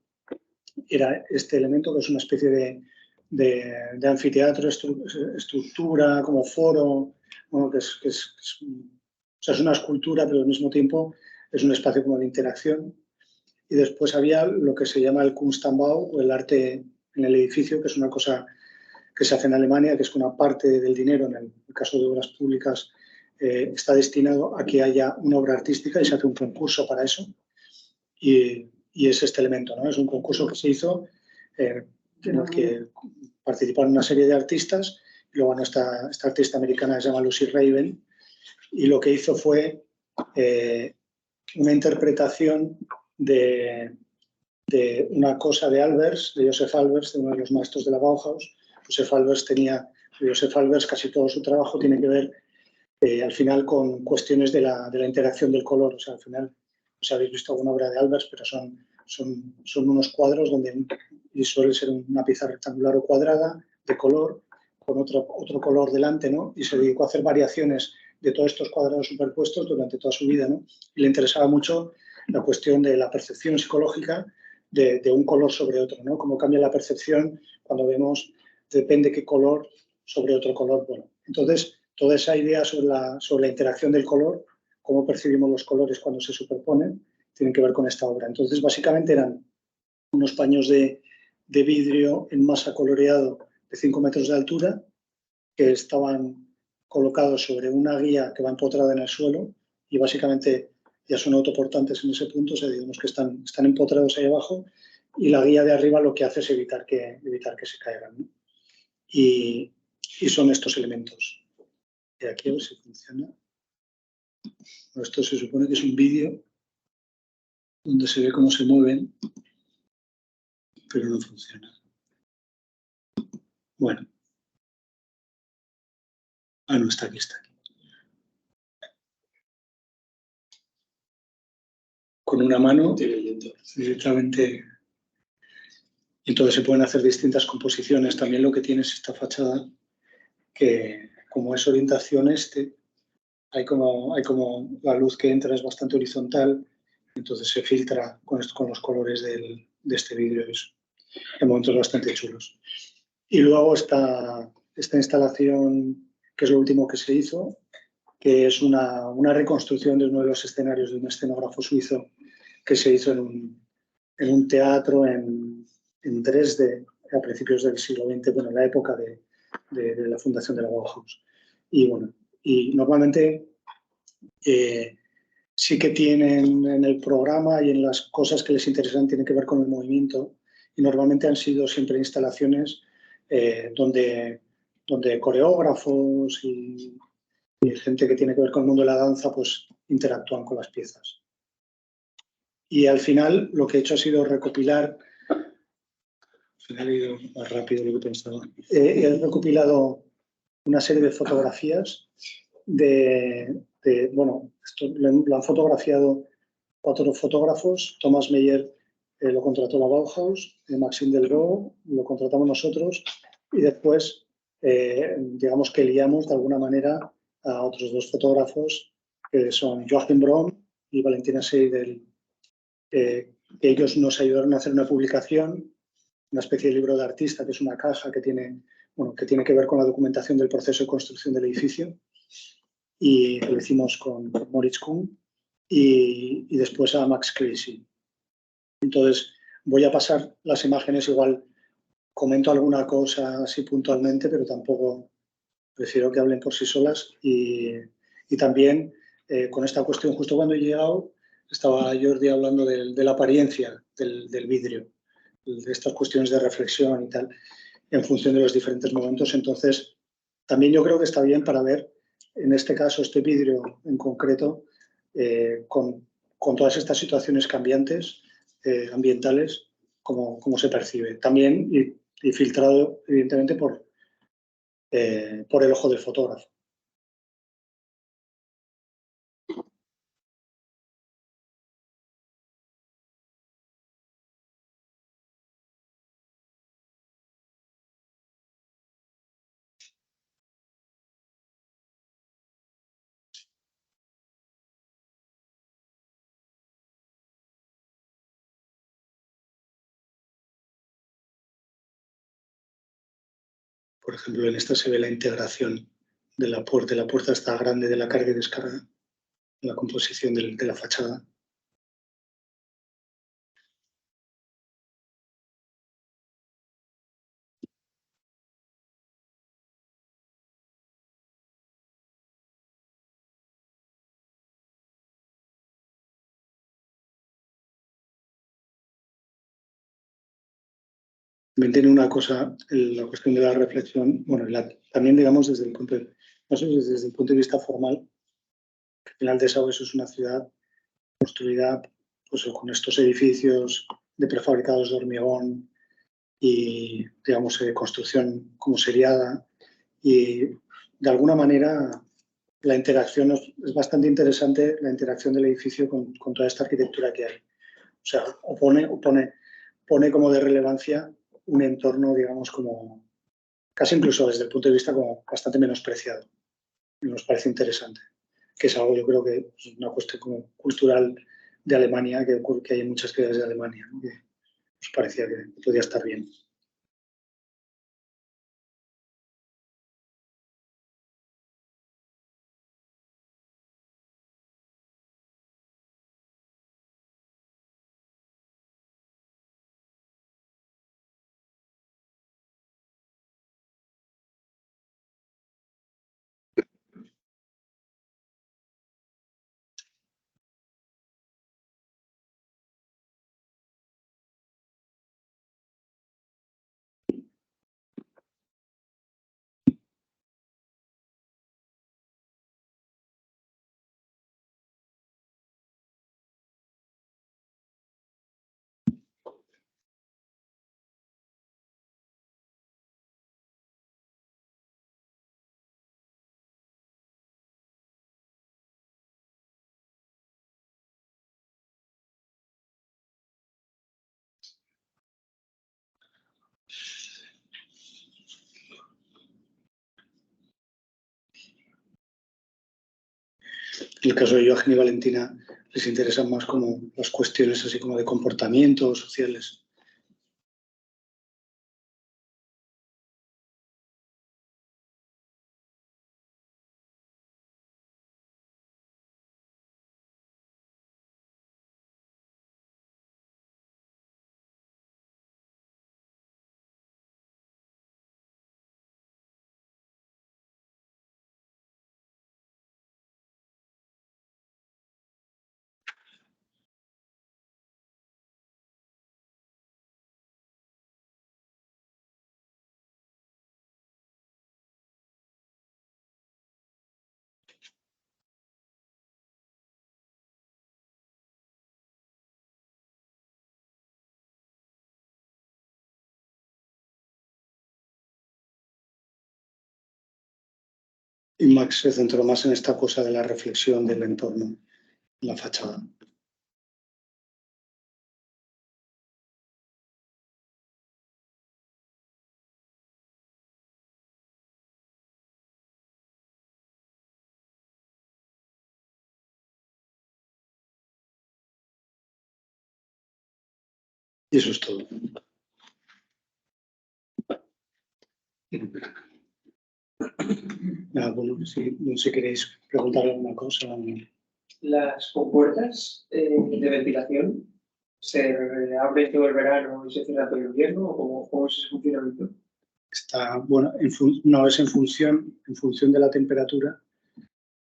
era este elemento, que es una especie de anfiteatro, estructura, como foro, bueno, que es una escultura, pero al mismo tiempo es un espacio como de interacción. Y después había lo que se llama el Kunstanbau, o el arte en el edificio, que es una cosa que se hace en Alemania, que es que una parte del dinero, en el caso de obras públicas, está destinado a que haya una obra artística y se hace un concurso para eso. Y es este elemento, ¿no? Es un concurso que se hizo en el que participaron una serie de artistas, y luego esta artista americana que se llama Lucy Raven, y lo que hizo fue una interpretación de una cosa de Albers, de Joseph Albers, de uno de los maestros de la Bauhaus. Joseph Albers, casi todo su trabajo tiene que ver al final con cuestiones de la interacción del color. O sea, al final, no sé si habéis visto alguna obra de Albers, pero son unos cuadros y suele ser una pieza rectangular o cuadrada de color, con otro color delante, ¿no? Y se dedicó a hacer variaciones de todos estos cuadrados superpuestos durante toda su vida, ¿no? Y le interesaba mucho la cuestión de la percepción psicológica de un color sobre otro, ¿no? Cómo cambia la percepción cuando vemos, depende qué color sobre otro color. Bueno, entonces, toda esa idea sobre la interacción del color, cómo percibimos los colores cuando se superponen, tienen que ver con esta obra. Entonces, básicamente eran unos paños de vidrio en masa coloreado de 5 metros de altura, que estaban colocados sobre una guía que va empotrada en el suelo, y básicamente ya son autoportantes en ese punto, o sea, digamos que están empotrados ahí abajo, y la guía de arriba lo que hace es evitar que se caigan, ¿no? Y son estos elementos. Y aquí a ver si funciona. Bueno, esto se supone que es un vídeo donde se ve cómo se mueven, pero no funciona. Bueno. No, está aquí. Con una mano directamente. Entonces se pueden hacer distintas composiciones. También lo que tiene es esta fachada, que como es orientación hay como la luz que entra es bastante horizontal, entonces se filtra con los colores de este vidrio. En momentos bastante chulos. Y luego esta instalación, que es lo último que se hizo, que es una reconstrucción de uno de los escenarios de un escenógrafo suizo que se hizo en un teatro en Dresde a principios del siglo XX, bueno, en la época de la fundación de la Bauhaus. Y bueno, y normalmente sí que tienen en el programa y en las cosas que les interesan tienen que ver con el movimiento y normalmente han sido siempre instalaciones donde coreógrafos y gente que tiene que ver con el mundo de la danza pues interactúan con las piezas. Y al final lo que he hecho ha sido recopilar, he ido más rápido de lo que pensaba, he recopilado una serie de fotografías bueno, esto lo han fotografiado 4 fotógrafos. Thomas Meyer lo contrató la Bauhaus, Maxime Delvaux lo contratamos nosotros y después, digamos que liamos de alguna manera a otros 2 fotógrafos que son Joachim Braun y Valentina Seidel, que ellos nos ayudaron a hacer una publicación, una especie de libro de artista, que es una caja que tiene que ver con la documentación del proceso de construcción del edificio, y lo hicimos con Moritz Kuhn y después a Max Creasy. Entonces, voy a pasar las imágenes, igual comento alguna cosa así puntualmente, pero tampoco, prefiero que hablen por sí solas. Y también con esta cuestión, justo cuando he llegado, estaba Jordi hablando de la apariencia del vidrio, de estas cuestiones de reflexión y tal, en función de los diferentes momentos. Entonces, también yo creo que está bien para ver, en este caso, este vidrio en concreto, con todas estas situaciones cambiantes, ambientales, cómo se percibe. También y filtrado, evidentemente, por el ojo del fotógrafo. Por ejemplo, en esta se ve la integración de la puerta. La puerta está grande de la carga y descarga, la composición de la fachada. También tiene una cosa, la cuestión de la reflexión, bueno, también digamos desde el punto de vista formal, que al final Dessau es una ciudad construida pues, con estos edificios de prefabricados de hormigón y, digamos, construcción como seriada. Y de alguna manera la interacción es bastante interesante, la interacción del edificio con toda esta arquitectura que hay. O sea, pone como de relevancia un entorno, digamos, como casi incluso desde el punto de vista como bastante menospreciado. Y nos parece interesante, que es algo, yo creo que es una cuestión como cultural de Alemania, que hay en muchas ciudades de Alemania, ¿no? Que nos parecía que podía estar bien. En el caso de Joachim y Valentina les interesan más como las cuestiones así como de comportamiento sociales. Y Max se centró más en esta cosa de la reflexión del entorno en la fachada. Y eso es todo. Bueno, si queréis preguntar alguna cosa. Las compuertas de ventilación se abren todo el verano y se cierran todo el invierno, o cómo es ese funcionamiento? Está, bueno, no es en función de la temperatura.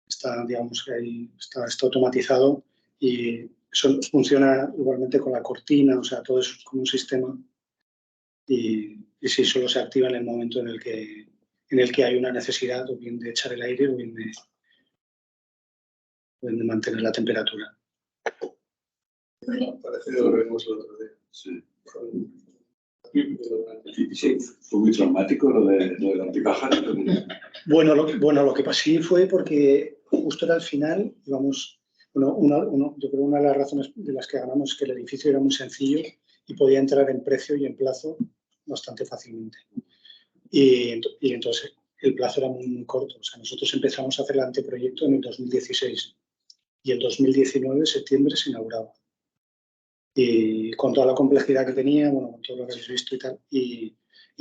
Está, digamos que ahí está automatizado y eso funciona igualmente con la cortina, o sea, todo es como un sistema. Y sí, solo se activa en el momento en el que hay una necesidad, o bien de echar el aire, o bien de mantener la temperatura. Parecido a lo que vimos el otro día. Sí. Sí. Fue muy traumático lo del antipájaro. Bueno, lo que pasé fue porque justo era al final, digamos, yo creo que una de las razones de las que ganamos es que el edificio era muy sencillo y podía entrar en precio y en plazo bastante fácilmente. Y entonces el plazo era muy, muy corto. O sea, nosotros empezamos a hacer el anteproyecto en el 2016 y en 2019, septiembre, se inauguraba. Y con toda la complejidad que tenía, bueno, con todo lo que habéis visto y tal. Y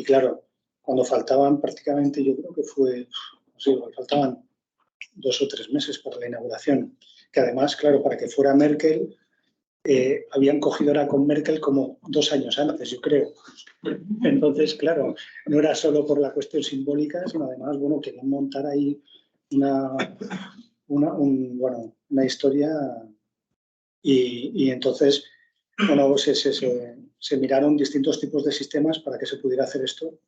claro, cuando faltaban prácticamente, yo creo que fue, no sé, faltaban 2 o 3 meses para la inauguración, que además, claro, para que fuera Merkel, habían cogido ahora con Merkel como 2 años antes, yo creo. Entonces, claro, no era solo por la cuestión simbólica, sino además, bueno, querían montar ahí una historia y entonces, bueno, se miraron distintos tipos de sistemas para que se pudiera hacer esto.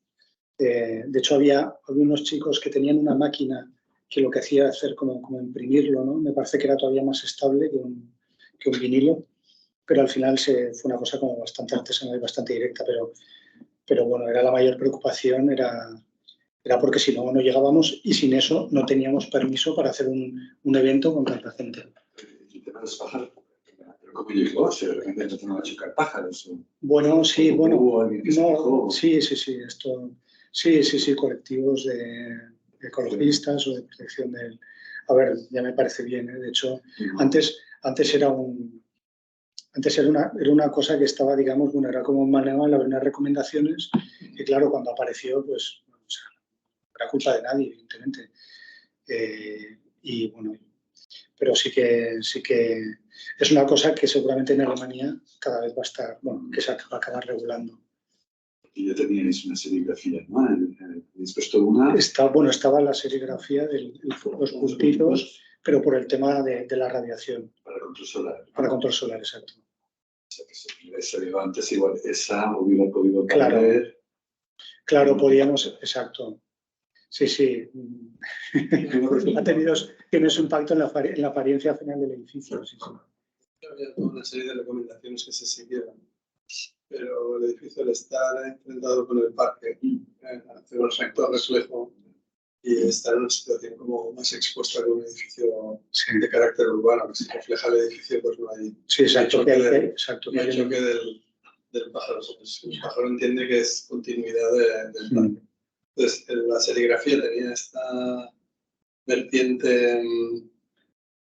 De hecho, había unos chicos que tenían una máquina que lo que hacía era hacer como imprimirlo, ¿no? Me parece que era todavía más estable que un vinilo, pero al final fue una cosa como bastante artesanal y bastante directa, pero bueno, era la mayor preocupación, era porque si no, no llegábamos y sin eso no teníamos permiso para hacer un evento con tanta gente. El tema de los pájaros, ¿cómo llegó? Si de repente empezaron a chocar pájaros. Bueno, sí, bueno. ¿Hubo alguien que se quejó? Sí, colectivos de ecologistas o de protección del... A ver, ya me parece bien, ¿eh? De hecho, antes era una cosa que estaba, digamos, bueno, era como un manual, había unas recomendaciones y claro, cuando apareció, pues, o sea, no era culpa de nadie, evidentemente. Y bueno, pero sí que es una cosa que seguramente en Alemania cada vez va a estar, bueno, que se va a acabar regulando. Y ya teníais una serigrafía, ¿no? ¿Habéis puesto una? Estaba la serigrafía de los puntitos, pero por el tema de la radiación. Para control solar. Para control solar, exacto. O sea, que si hubiera salido antes, igual esa hubiera podido Claro. caer. Claro, podíamos, exacto. Sí. Tiene su impacto en la apariencia final del edificio. Sí. Había toda una serie de recomendaciones que se siguieron, pero el edificio al estar enfrentado con el parque hace un efecto reflejo y está en una situación como más expuesta que un edificio de carácter urbano, que si refleja el edificio pues no hay, exacto, no hay choque del pájaro. El pájaro entiende que es continuidad del parque. Entonces, la serigrafía tenía esta vertiente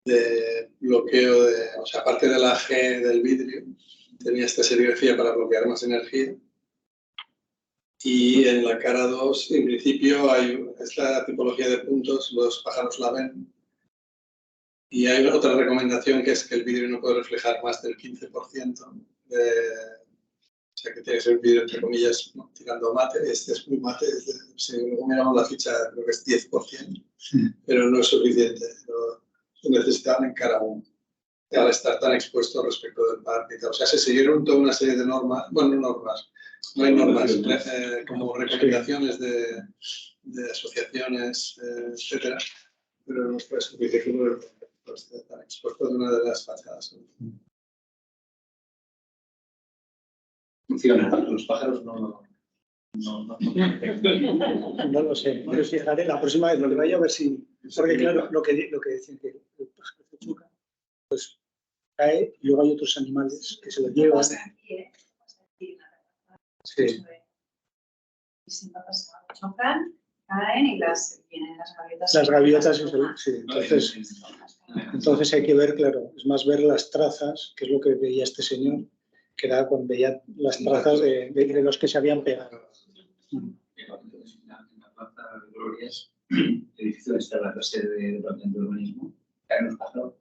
de bloqueo, o sea, aparte de la G del vidrio, tenía esta serigrafía para bloquear más energía. Y en la cara 2, en principio, hay esta tipología de puntos, los pájaros la ven. Y hay otra recomendación que es que el vidrio no puede reflejar más del 15%. O sea, que tiene que ser un vidrio, entre comillas, ¿no? Tirando a mate. Este es muy mate. Si luego miramos la ficha, creo que es 10%. Pero no es suficiente. Lo necesitaban en cara 1. Al estar tan expuesto respecto del parque. O sea, se siguieron toda una serie de normas. Bueno, normas. No hay normas como recomendaciones de asociaciones, etcétera. Pero no fue suficiente por estar tan expuesto de una de las fachadas. Funciona, los pájaros no lo sé. Me fijaré la próxima vez, lo que vaya a ver si Porque claro, lo que decían que el pájaro se choca, pues cae y luego hay otros animales que se lo llevan. Pasa aquí, ¿eh? Pasa aquí, Sí. Y siempre ha pasado. Chocan, caen y vienen las gaviotas. Las gaviotas, sí. Entonces hay que ver, claro, es más ver las trazas, que es lo que veía este señor, que era cuando veía las trazas de los que se habían pegado. En la plaza de Glorias, el edificio está en la sede del Departamento de Urbanismo, caen los pájaros,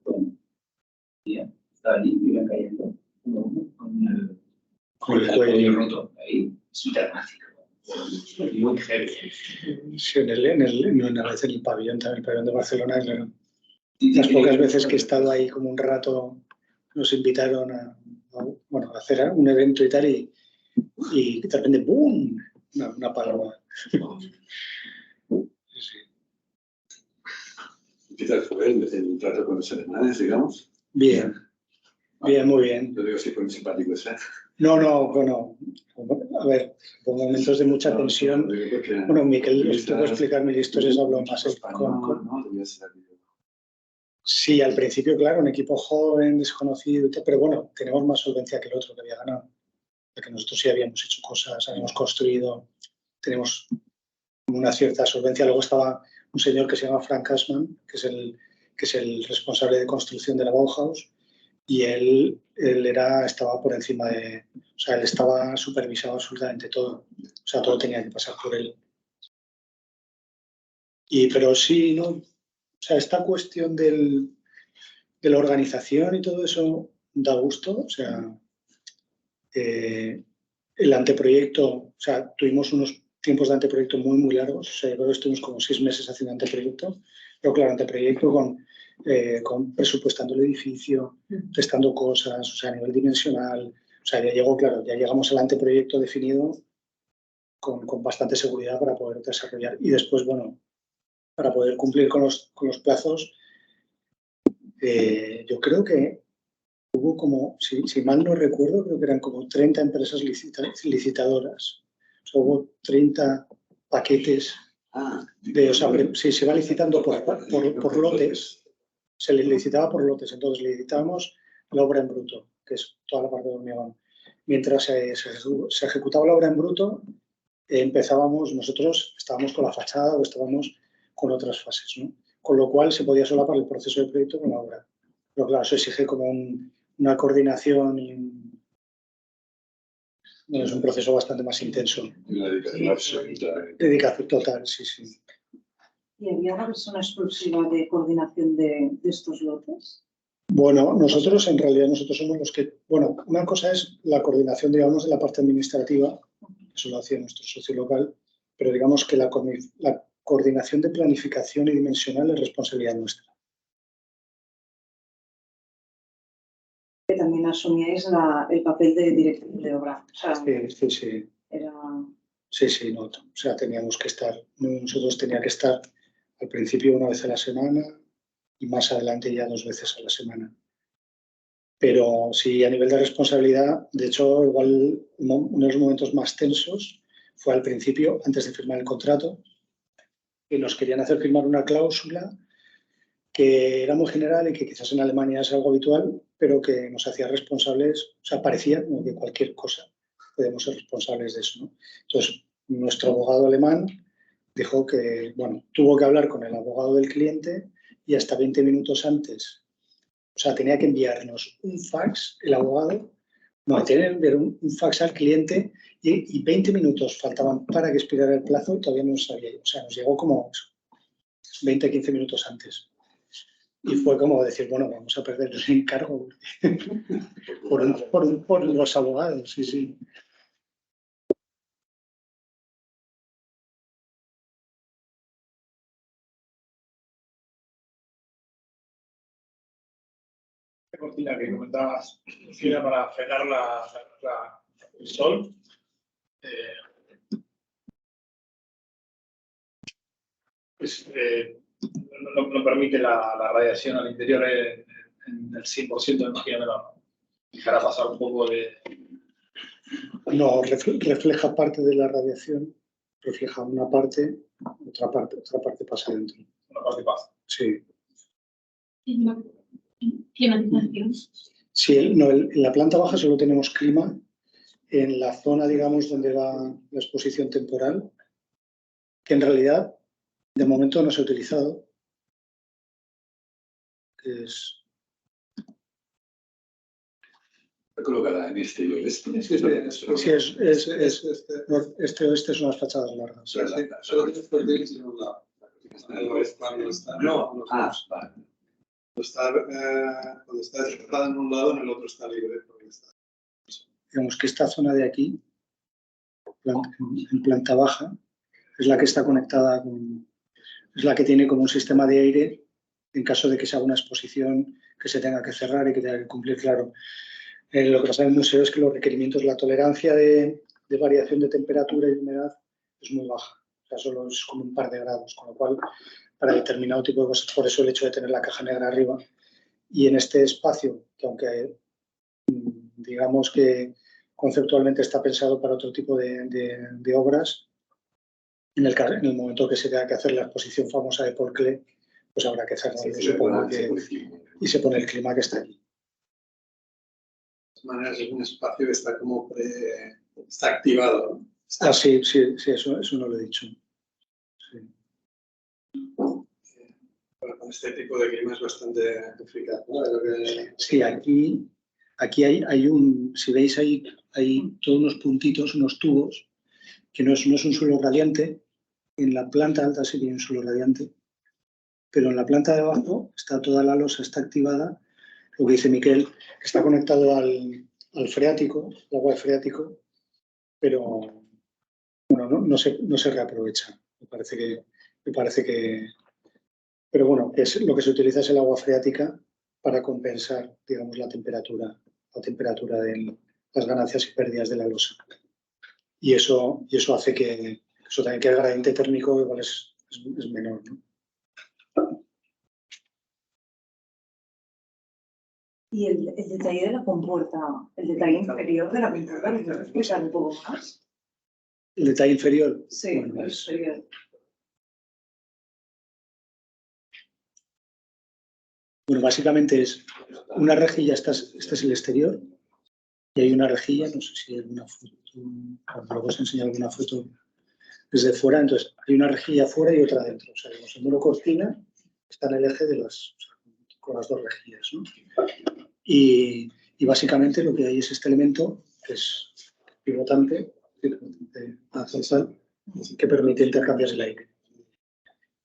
estaba allí y iban cayendo uno a uno con el cuello roto. Ahí es dramático. Muy heavy. Sí, en el pabellón, también el pabellón de Barcelona, claro. Las pocas veces que he estado ahí como un rato, nos invitaron a hacer un evento y tal, y de repente ¡bum! Una paloma. Sí. ¿Qué tal fue el trato con los alemanes, digamos? Bien, muy bien. Yo digo, sí, fueron simpáticos, ¿eh? No, bueno, a ver, por momentos de mucha tensión. Bueno, Miquel, os puedo explicar mis historias, hablo más Sí, al principio, claro, un equipo joven, desconocido, pero bueno, tenemos más solvencia que el otro que había ganado. Porque nosotros sí habíamos hecho cosas, habíamos construido, tenemos una cierta solvencia. Luego estaba un señor que se llama Frank Assmann, que es el responsable de construcción de la Bauhaus, y él estaba por encima de... O sea, él estaba supervisado absolutamente todo. O sea, todo tenía que pasar por él. Pero sí, ¿no? O sea, esta cuestión de la organización y todo eso da gusto. O sea, el anteproyecto, o sea, tuvimos unos tiempos de anteproyecto muy largos. O sea, yo creo que estuvimos como 6 meses haciendo anteproyecto. Pero claro, anteproyecto con presupuestando el edificio, testando cosas, o sea, a nivel dimensional. O sea, ya llegamos al anteproyecto definido con bastante seguridad para poder desarrollar. Y después, bueno, para poder cumplir con los plazos, yo creo que hubo como, si mal no recuerdo, creo que eran como 30 empresas licitadoras. O sea, hubo 30 paquetes. O sea, se va licitando por lotes. Se le licitaba por lotes. Entonces, le licitábamos la obra en bruto, que es toda la parte de hormigón. Mientras se ejecutaba la obra en bruto, nosotros estábamos con la fachada o estábamos con otras fases, ¿no? Con lo cual se podía solapar el proceso de proyecto con la obra. Pero claro, eso exige como una coordinación y es un proceso bastante más intenso. Una dedicación absoluta. Dedicación total, sí. ¿Y había una persona exclusiva de coordinación de estos lotes? Bueno, en realidad nosotros somos los que... Bueno, una cosa es la coordinación, digamos, de la parte administrativa, eso lo hacía nuestro socio local, pero digamos que la coordinación de planificación y dimensional es responsabilidad nuestra. Que también asumíais el papel de director de obra. O sea, sí. Sí, no. O sea, nosotros teníamos que estar al principio una vez a la semana y más adelante ya 2 veces a la semana. Pero sí, a nivel de responsabilidad, de hecho, igual uno de los momentos más tensos fue al principio, antes de firmar el contrato, que nos querían hacer firmar una cláusula que era muy general y que quizás en Alemania es algo habitual, pero que nos hacía responsables, o sea, parecía como que cualquier cosa podemos ser responsables de eso, ¿no? Entonces, nuestro abogado alemán dijo que, bueno, tuvo que hablar con el abogado del cliente y hasta 20 minutos antes, o sea, tenía que enviarnos un fax, el abogado, tenía que enviar un fax al cliente y 20 minutos faltaban para que expirara el plazo y todavía no sabía, o sea, nos llegó como 20-15 minutos antes. Y fue como decir, bueno, vamos a perder el encargo por los abogados, sí. La cortina que comentabas, que era para frenar el sol. No permite la radiación al interior en el 100%, imagínamelo. Dejará pasar un poco de... No, refleja parte de la radiación, refleja una parte, otra parte pasa dentro. Una parte pasa. Sí. Climatización. Sí, no, en la planta baja solo tenemos clima. En la zona, digamos, donde va la exposición temporal, que en realidad de momento no se ha utilizado, que es... Está colocada en este y oeste. Sí, este oeste son las fachadas largas. Solo tienes cortinas en un lado. Cuando está, no, Vale. cuando está descartada en un lado, en el otro está libre. Porque está. Digamos que esta zona de aquí, en planta baja, es la que está conectada con... Es la que tiene como un sistema de aire en caso de que se haga una exposición que se tenga que cerrar y que tenga que cumplir, claro. Lo que pasa en el museo es que los requerimientos, la tolerancia de variación de temperatura y humedad es muy baja. O sea, solo es como un par de grados, con lo cual, para determinado tipo de cosas, por eso el hecho de tener la caja negra arriba. Y en este espacio, que aunque digamos que conceptualmente está pensado para otro tipo de obras, en el momento que se tenga que hacer la exposición famosa de Paul Klee, pues habrá que cerrarlo, supongo que... Y se pone el clima que está aquí. De todas maneras, es un espacio que está como está activado. ¿No? Sí, eso no lo he dicho. Sí. Bueno, con este tipo de clima es bastante eficaz, ¿no? Sí, aquí hay si veis hay todos unos puntitos, unos tubos, que no es un suelo radiante. En la planta alta sí tiene un suelo radiante, pero en la planta de abajo está toda la losa, está activada, lo que dice Miquel, que está conectado al freático, al agua de freático, pero bueno, no se reaprovecha. Me parece que pero bueno, lo que se utiliza es el agua freática para compensar, digamos, la temperatura de las ganancias y pérdidas de la losa. Y eso hace que también que el gradiente térmico igual es menor, ¿no? Y el detalle de la compuerta, el detalle inferior de la compuerta, ¿me puedes explicar un poco más? El detalle inferior. Sí, bueno, el exterior. Bueno, básicamente es una rejilla, este es el exterior, y hay una rejilla, no sé si hay alguna foto, luego os enseño alguna foto desde fuera, entonces hay una rejilla afuera y otra dentro, o sea, digamos, el muro cortina está en el eje con las dos rejillas, ¿no? Y básicamente lo que hay es este elemento, que es pivotante, que permite intercambiar el aire.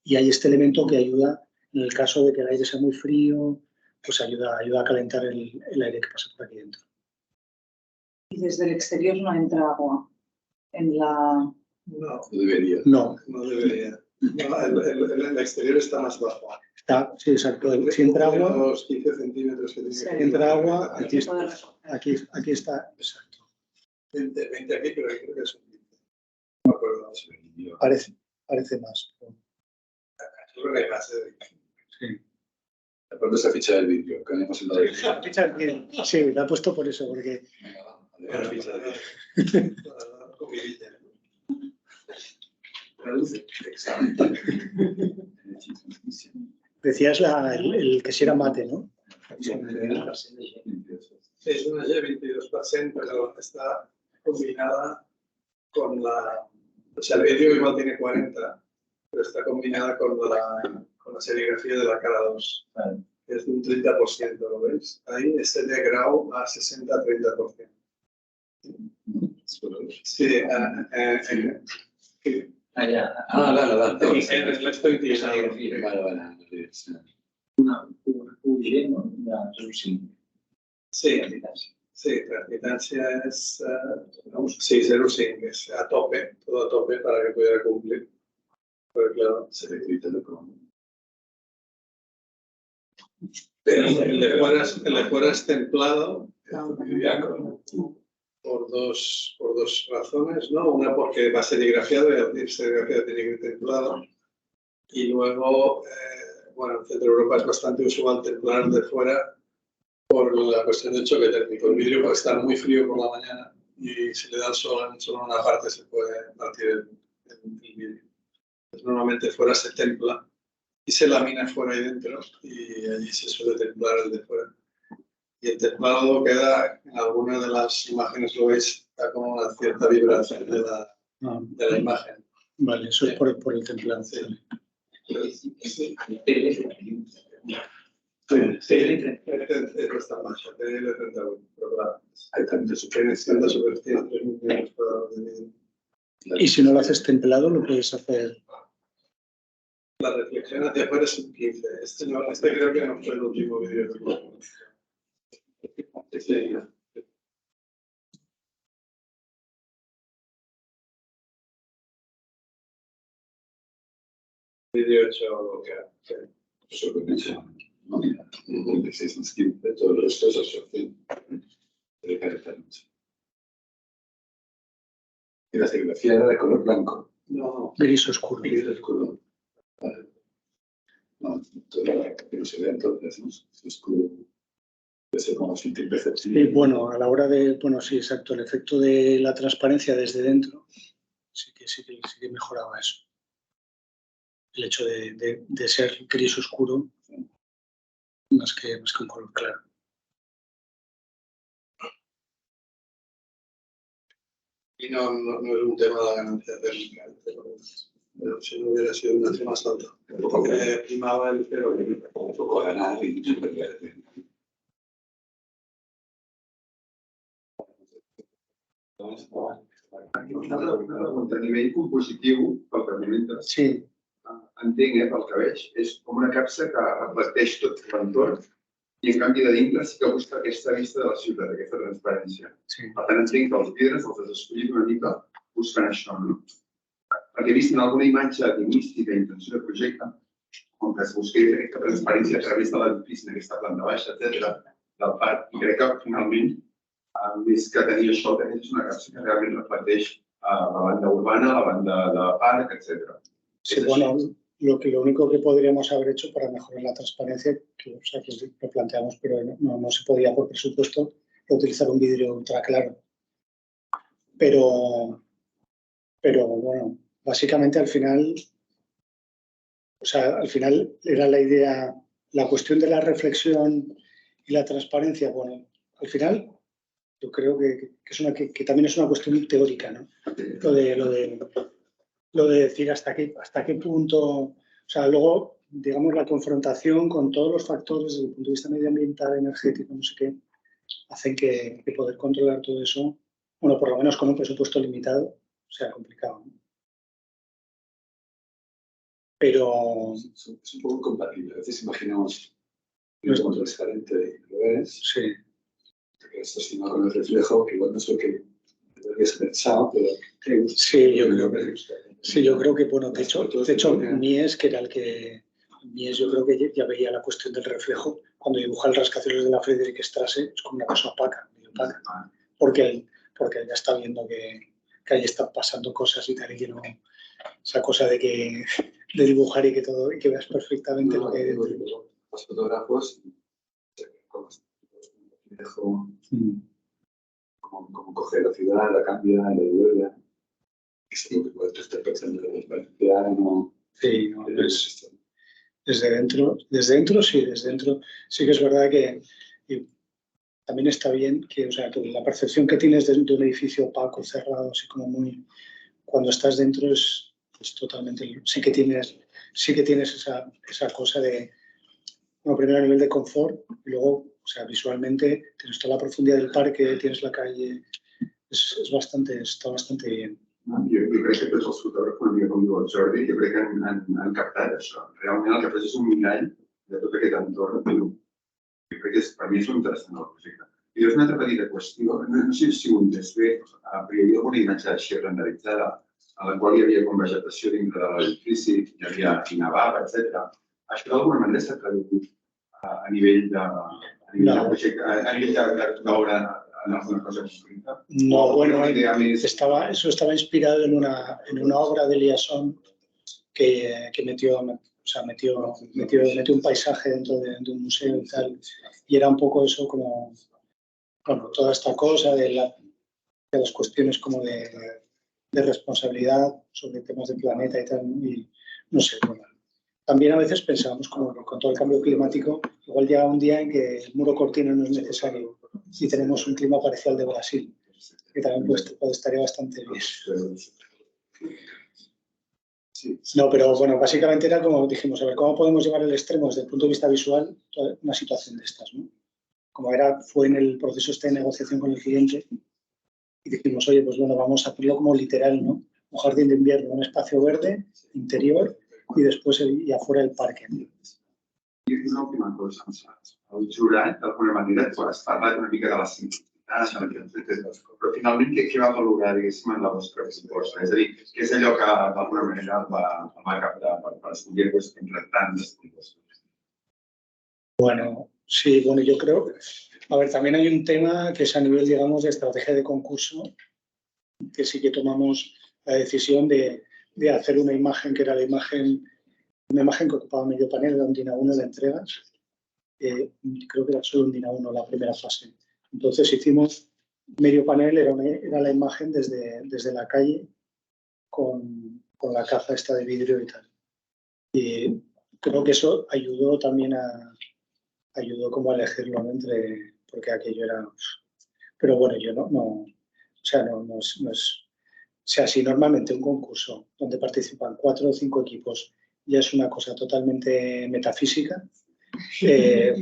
Y hay este elemento que ayuda, en el caso de que el aire sea muy frío, pues ayuda a calentar el aire que pasa por aquí dentro. Y desde el exterior no entra agua en la... No debería. No. No debería. No, el exterior está más bajo. Sí, exacto. Si entra agua... Los 15 centímetros que tiene Sí. que Entra agua, aquí tener. está, exacto. 20 aquí, pero creo que es un 15. No me acuerdo. Parece más. Yo creo que hay más de 20. Sí. Aparte esa ficha del vídeo, que habíamos hablado de La ficha bien. Sí, la he puesto por eso, porque... la ficha de Comidilla. Traduce. Decías el que si era mate, ¿no? Sí, es una G22%, pero está combinada con la... O sea, el vídeo igual tiene 40, pero está combinada con la serigrafía de la cara 2. Es de un 30%, ¿lo veis? Ahí es de grau a 60-30%. Sí, la estoy utilizando. Vale. Una UV, ¿no? Una resolución. Sí, la admitancia es 0,5, es a tope, todo a tope para que pudiera cumplir. Pero claro, Se le grita lo como. pero el de fuera es templado por dos razones, ¿no? Una porque va serigrafiado, y el serigrafiado tiene que ir templado. Y luego, bueno, en Centro Europa es bastante usual templar de fuera por la cuestión del choque térmico. El vidrio puede estar muy frío por la mañana y si le da el sol en solo una parte se puede partir el vidrio. Entonces, normalmente fuera se templa y se lamina fuera y dentro y allí se suele templar el de fuera. Y el templado queda, en algunas de las imágenes lo veis, da como una cierta vibración de la imagen. Vale, eso es por el templado. Sí. Esta mancha, TL31, pero claro, hay tantas superficies, 3 millones cuadrados de vidrio. Y si no lo haces templado, lo puedes hacer. La reflexión hacia afuera es un 15. Este creo que no fue el último vídeo que hicimos. Sí. Vídeo hecho lo que hace. No, mira, 36 más 15, todo el resto es absorción de carácter mucho. Y la serigrafía era de color blanco. No, Gris oscuro. Gris oscuro. Vale. No, todo que no se ve entonces, ¿no? Es oscuro. Puede ser como sin imperceptible. Sí, bueno, a la hora de, bueno, sí, exacto, el efecto de la transparencia desde dentro sí que mejoraba eso. El hecho de ser gris oscuro más que un color claro. y no es un tema de la ganancia térmica. Pero si no hubiera sido una tema más alta. Porque primaba el cero. Un poco ganar y mucho perder. Una pregunta a nivell compositiu, pel que comentes, Sí, entenc, pel que veig, és com una capsa que reflecteix tot l'entorn i en canvi de dintre sí que busca aquesta vista de la ciutat, aquesta transparència. sí. Per tant, entenc que els vidres els has escollit una mica buscant això, no? Perquè he vist en alguna imatge enigmística, intenció de projecte, com que es busqués aquesta transparència a través de l'edifici, d'aquesta planta baixa, etc., del parc, i crec que finalment més que tenir això, tenies una capsa que realment reflecteix la banda urbana, la banda de parc, etc. Sí, bueno, lo único que podríamos haber hecho para mejorar la transparencia, que lo planteamos, pero no se podía por presupuesto, utilizar un vidrio ultra claro. Pero bueno, básicamente al final era la idea, la cuestión de la reflexión y la transparencia, bueno, al final yo creo que también es una cuestión teórica, ¿no? Lo de decir hasta qué punto, o sea, luego, digamos, la confrontación con todos los factores desde el punto de vista medioambiental, energético, no sé qué, hacen que poder controlar todo eso, bueno, por lo menos con un presupuesto limitado, sea complicado, ¿no? Pero Es un poco incompatible. A veces imaginamos como transparente y lo es. sí. Que esto es con el reflejo, que igual no es lo que habías pensado, pero Sí, yo creo que, bueno, de hecho, Mies, que era Mies, yo creo que ya veía la cuestión del reflejo cuando dibuja el rascacielos de la Friedrichstraße, es como una cosa opaca, porque él ya está viendo que ahí están pasando cosas y tal, y que no, esa cosa de dibujar y que veas perfectamente lo que hay dentro. Los fotógrafos, como coge la ciudad, la cambia, la devuelve. Es lo que puede estar pensando en el valenciano. Sí, no, desde dentro sí que es verdad que también está bien que, o sea, que la percepción que tienes de un edificio opaco, cerrado, así como muy, cuando estás dentro es totalmente, sí que tienes esa cosa de, bueno, primero a nivel de confort y luego, o sea, visualmente tienes toda la profundidad del parque, tienes la calle, está bastante bien. Jo crec que tots els fotògrafs, una mica com diu el Jordi, jo crec que han captat això. Realment el que fas és un mirall de tot aquest entorn. Jo crec que per mi és interessant el projecte. I és una altra petita qüestió, no sé si ho entès bé, però hi havia alguna imatge així renderitzada en la qual hi havia com vegetació dintre de l'edifici, hi nevava, etc. Això d'alguna manera s'ha traduït a nivell de projecte, a nivell de veure alguna cosa concreta. No, bueno, eso estaba inspirado en una obra de Liasson que metió un paisaje dentro de un museo y tal, y era un poco eso como, bueno, toda esta cosa de las cuestiones como de responsabilidad sobre temas del planeta y tal, y no sé, bueno, también a veces pensamos, como con todo el cambio climático, igual llega un día en que el muro cortina no es necesario y tenemos un clima parecido al de Brasil, que también estaría bastante bien. No, pero bueno, básicamente era como dijimos, a ver, ¿cómo podemos llevar el extremo desde el punto de vista visual una situación de estas, ¿no? Como fue en el proceso de negociación con el cliente, y dijimos, oye, pues bueno, vamos a hacerlo como literal, ¿no? Un jardín de invierno, un espacio verde, interior, y después y afuera el parque. I una última cosa, el jurat, d'alguna manera, tu has parlat una mica de la simplicitat, però finalment què va valorar, diguéssim, en la vostra proposta? És a dir, què és allò que d'alguna manera va captar per escollir-vos entre tantes propostes? Bueno, sí, bueno, yo creo, a ver, también hay un tema que es a nivel, digamos, de estrategia de concurso, que sí que tomamos la decisión de hacer una imagen que era una imagen que ocupaba medio panel, era un DIN A1 de entregas. Creo que era solo un DIN A1 la primera fase. Entonces hicimos medio panel, era la imagen desde la calle con la caja esta de vidrio y tal. Y creo que eso ayudó también ayudó como a elegirlo, ¿no? Porque aquello era... Pero bueno, yo no es... O sea, si normalmente un concurso donde participan 4 o 5 equipos ya es una cosa totalmente metafísica,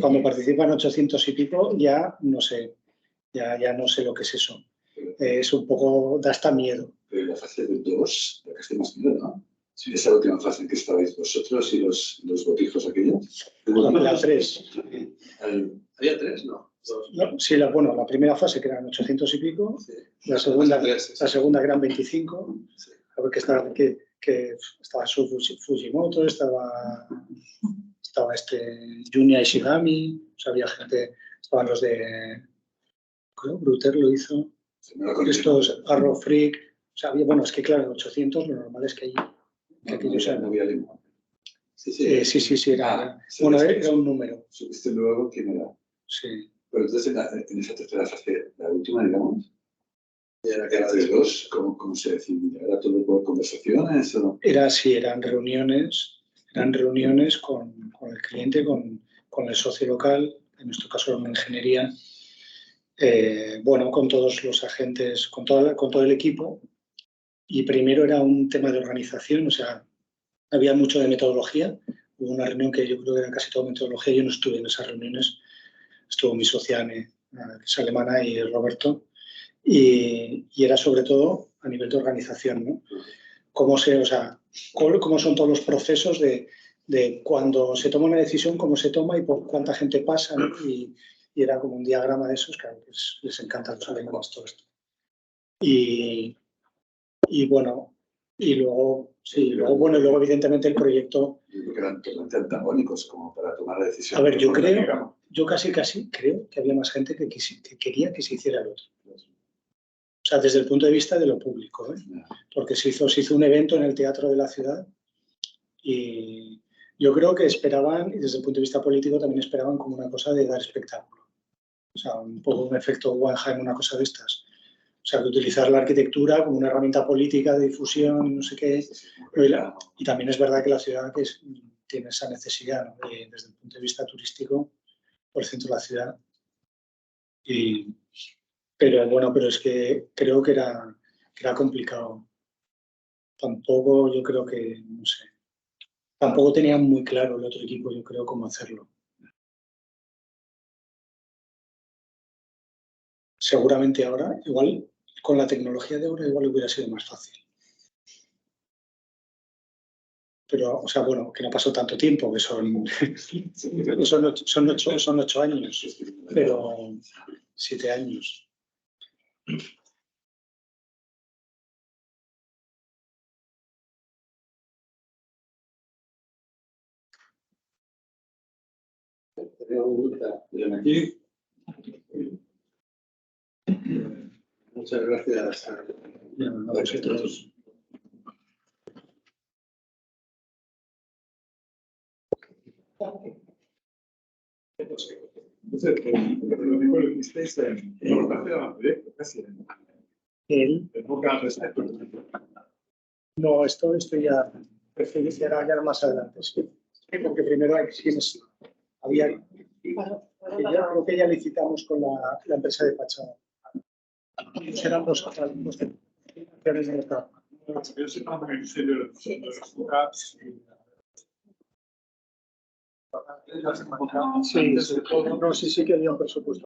cuando participan 800 y pico ya no sé lo que es eso. Es un poco, da hasta miedo. Pero la fase de 2, la que estoy más miedo, ¿no? Sí, esa última fase en que estabais vosotros y los botijos aquellos. La 3. ¿Había 3? No. No, sí, la primera fase que eran 800 y pico, sí. la segunda que eran 25, sí. Porque estaba Fujimoto, estaba Junya Ishigami, o sea, había gente, estaban los de, creo, Bruter lo hizo, estos Arrow Freak, o sea, bueno, es que claro, en 800 lo normal es que aquello sea... No había limón. Sí, era un número. ¿Supiste luego quién era? Sí. Pero entonces en esa tercera fase, la última, digamos, entre dos, ¿cómo se decidía? ¿Era todo por conversaciones o no? Eran reuniones con el cliente, con el socio local, en nuestro caso era una ingeniería, con todos los agentes, con todo el equipo. Y primero era un tema de organización, o sea, había mucho de metodología. Hubo una reunión que yo creo que era casi toda metodología, yo no estuve en esas reuniones. Estuvo mi socia, que es alemana, y Roberto, y era sobre todo a nivel de organización, ¿no? Cómo son todos los procesos de cuando se toma una decisión, cómo se toma y por cuánta gente pasa, ¿no? Y era como un diagrama de esos, que les encanta a los alemanes todo esto. Y luego evidentemente el proyecto... Yo creo que eran totalmente antagónicos como para tomar la decisión. A ver, yo casi creo que había más gente que quería que se hiciera el otro. O sea, desde el punto de vista de lo público, ¿eh? Porque se hizo un evento en el Teatro de la Ciudad y yo creo que esperaban, y desde el punto de vista político también esperaban como una cosa de dar espectáculo. O sea, un poco un efecto Guggenheim, una cosa de estas. O sea, de utilizar la arquitectura como una herramienta política de difusión y no sé qué. Y también es verdad que la ciudad tiene esa necesidad, ¿no? Desde el punto de vista turístico, por el centro de la ciudad. Pero es que creo que era complicado. Tampoco, yo creo que, no sé, tampoco tenían muy claro el otro equipo, yo creo, cómo hacerlo. Seguramente ahora, igual, con la tecnología de ahora, igual hubiera sido más fácil. Pero, o sea, bueno, que no pasó tanto tiempo, que son 8 años, pero 7 años. Aquí. Muchas gracias a vosotros. Entonces, lo mismo lo visteis en la parte de la proyecto, casi. ¿El? Poca al respecto. No, esto ya era más adelante, sí. Porque primero hay quienes había, creo que ya licitamos con la empresa de fachada. Serán los actores de mercado. Sí, sobre todo, no, sí que había un presupuesto.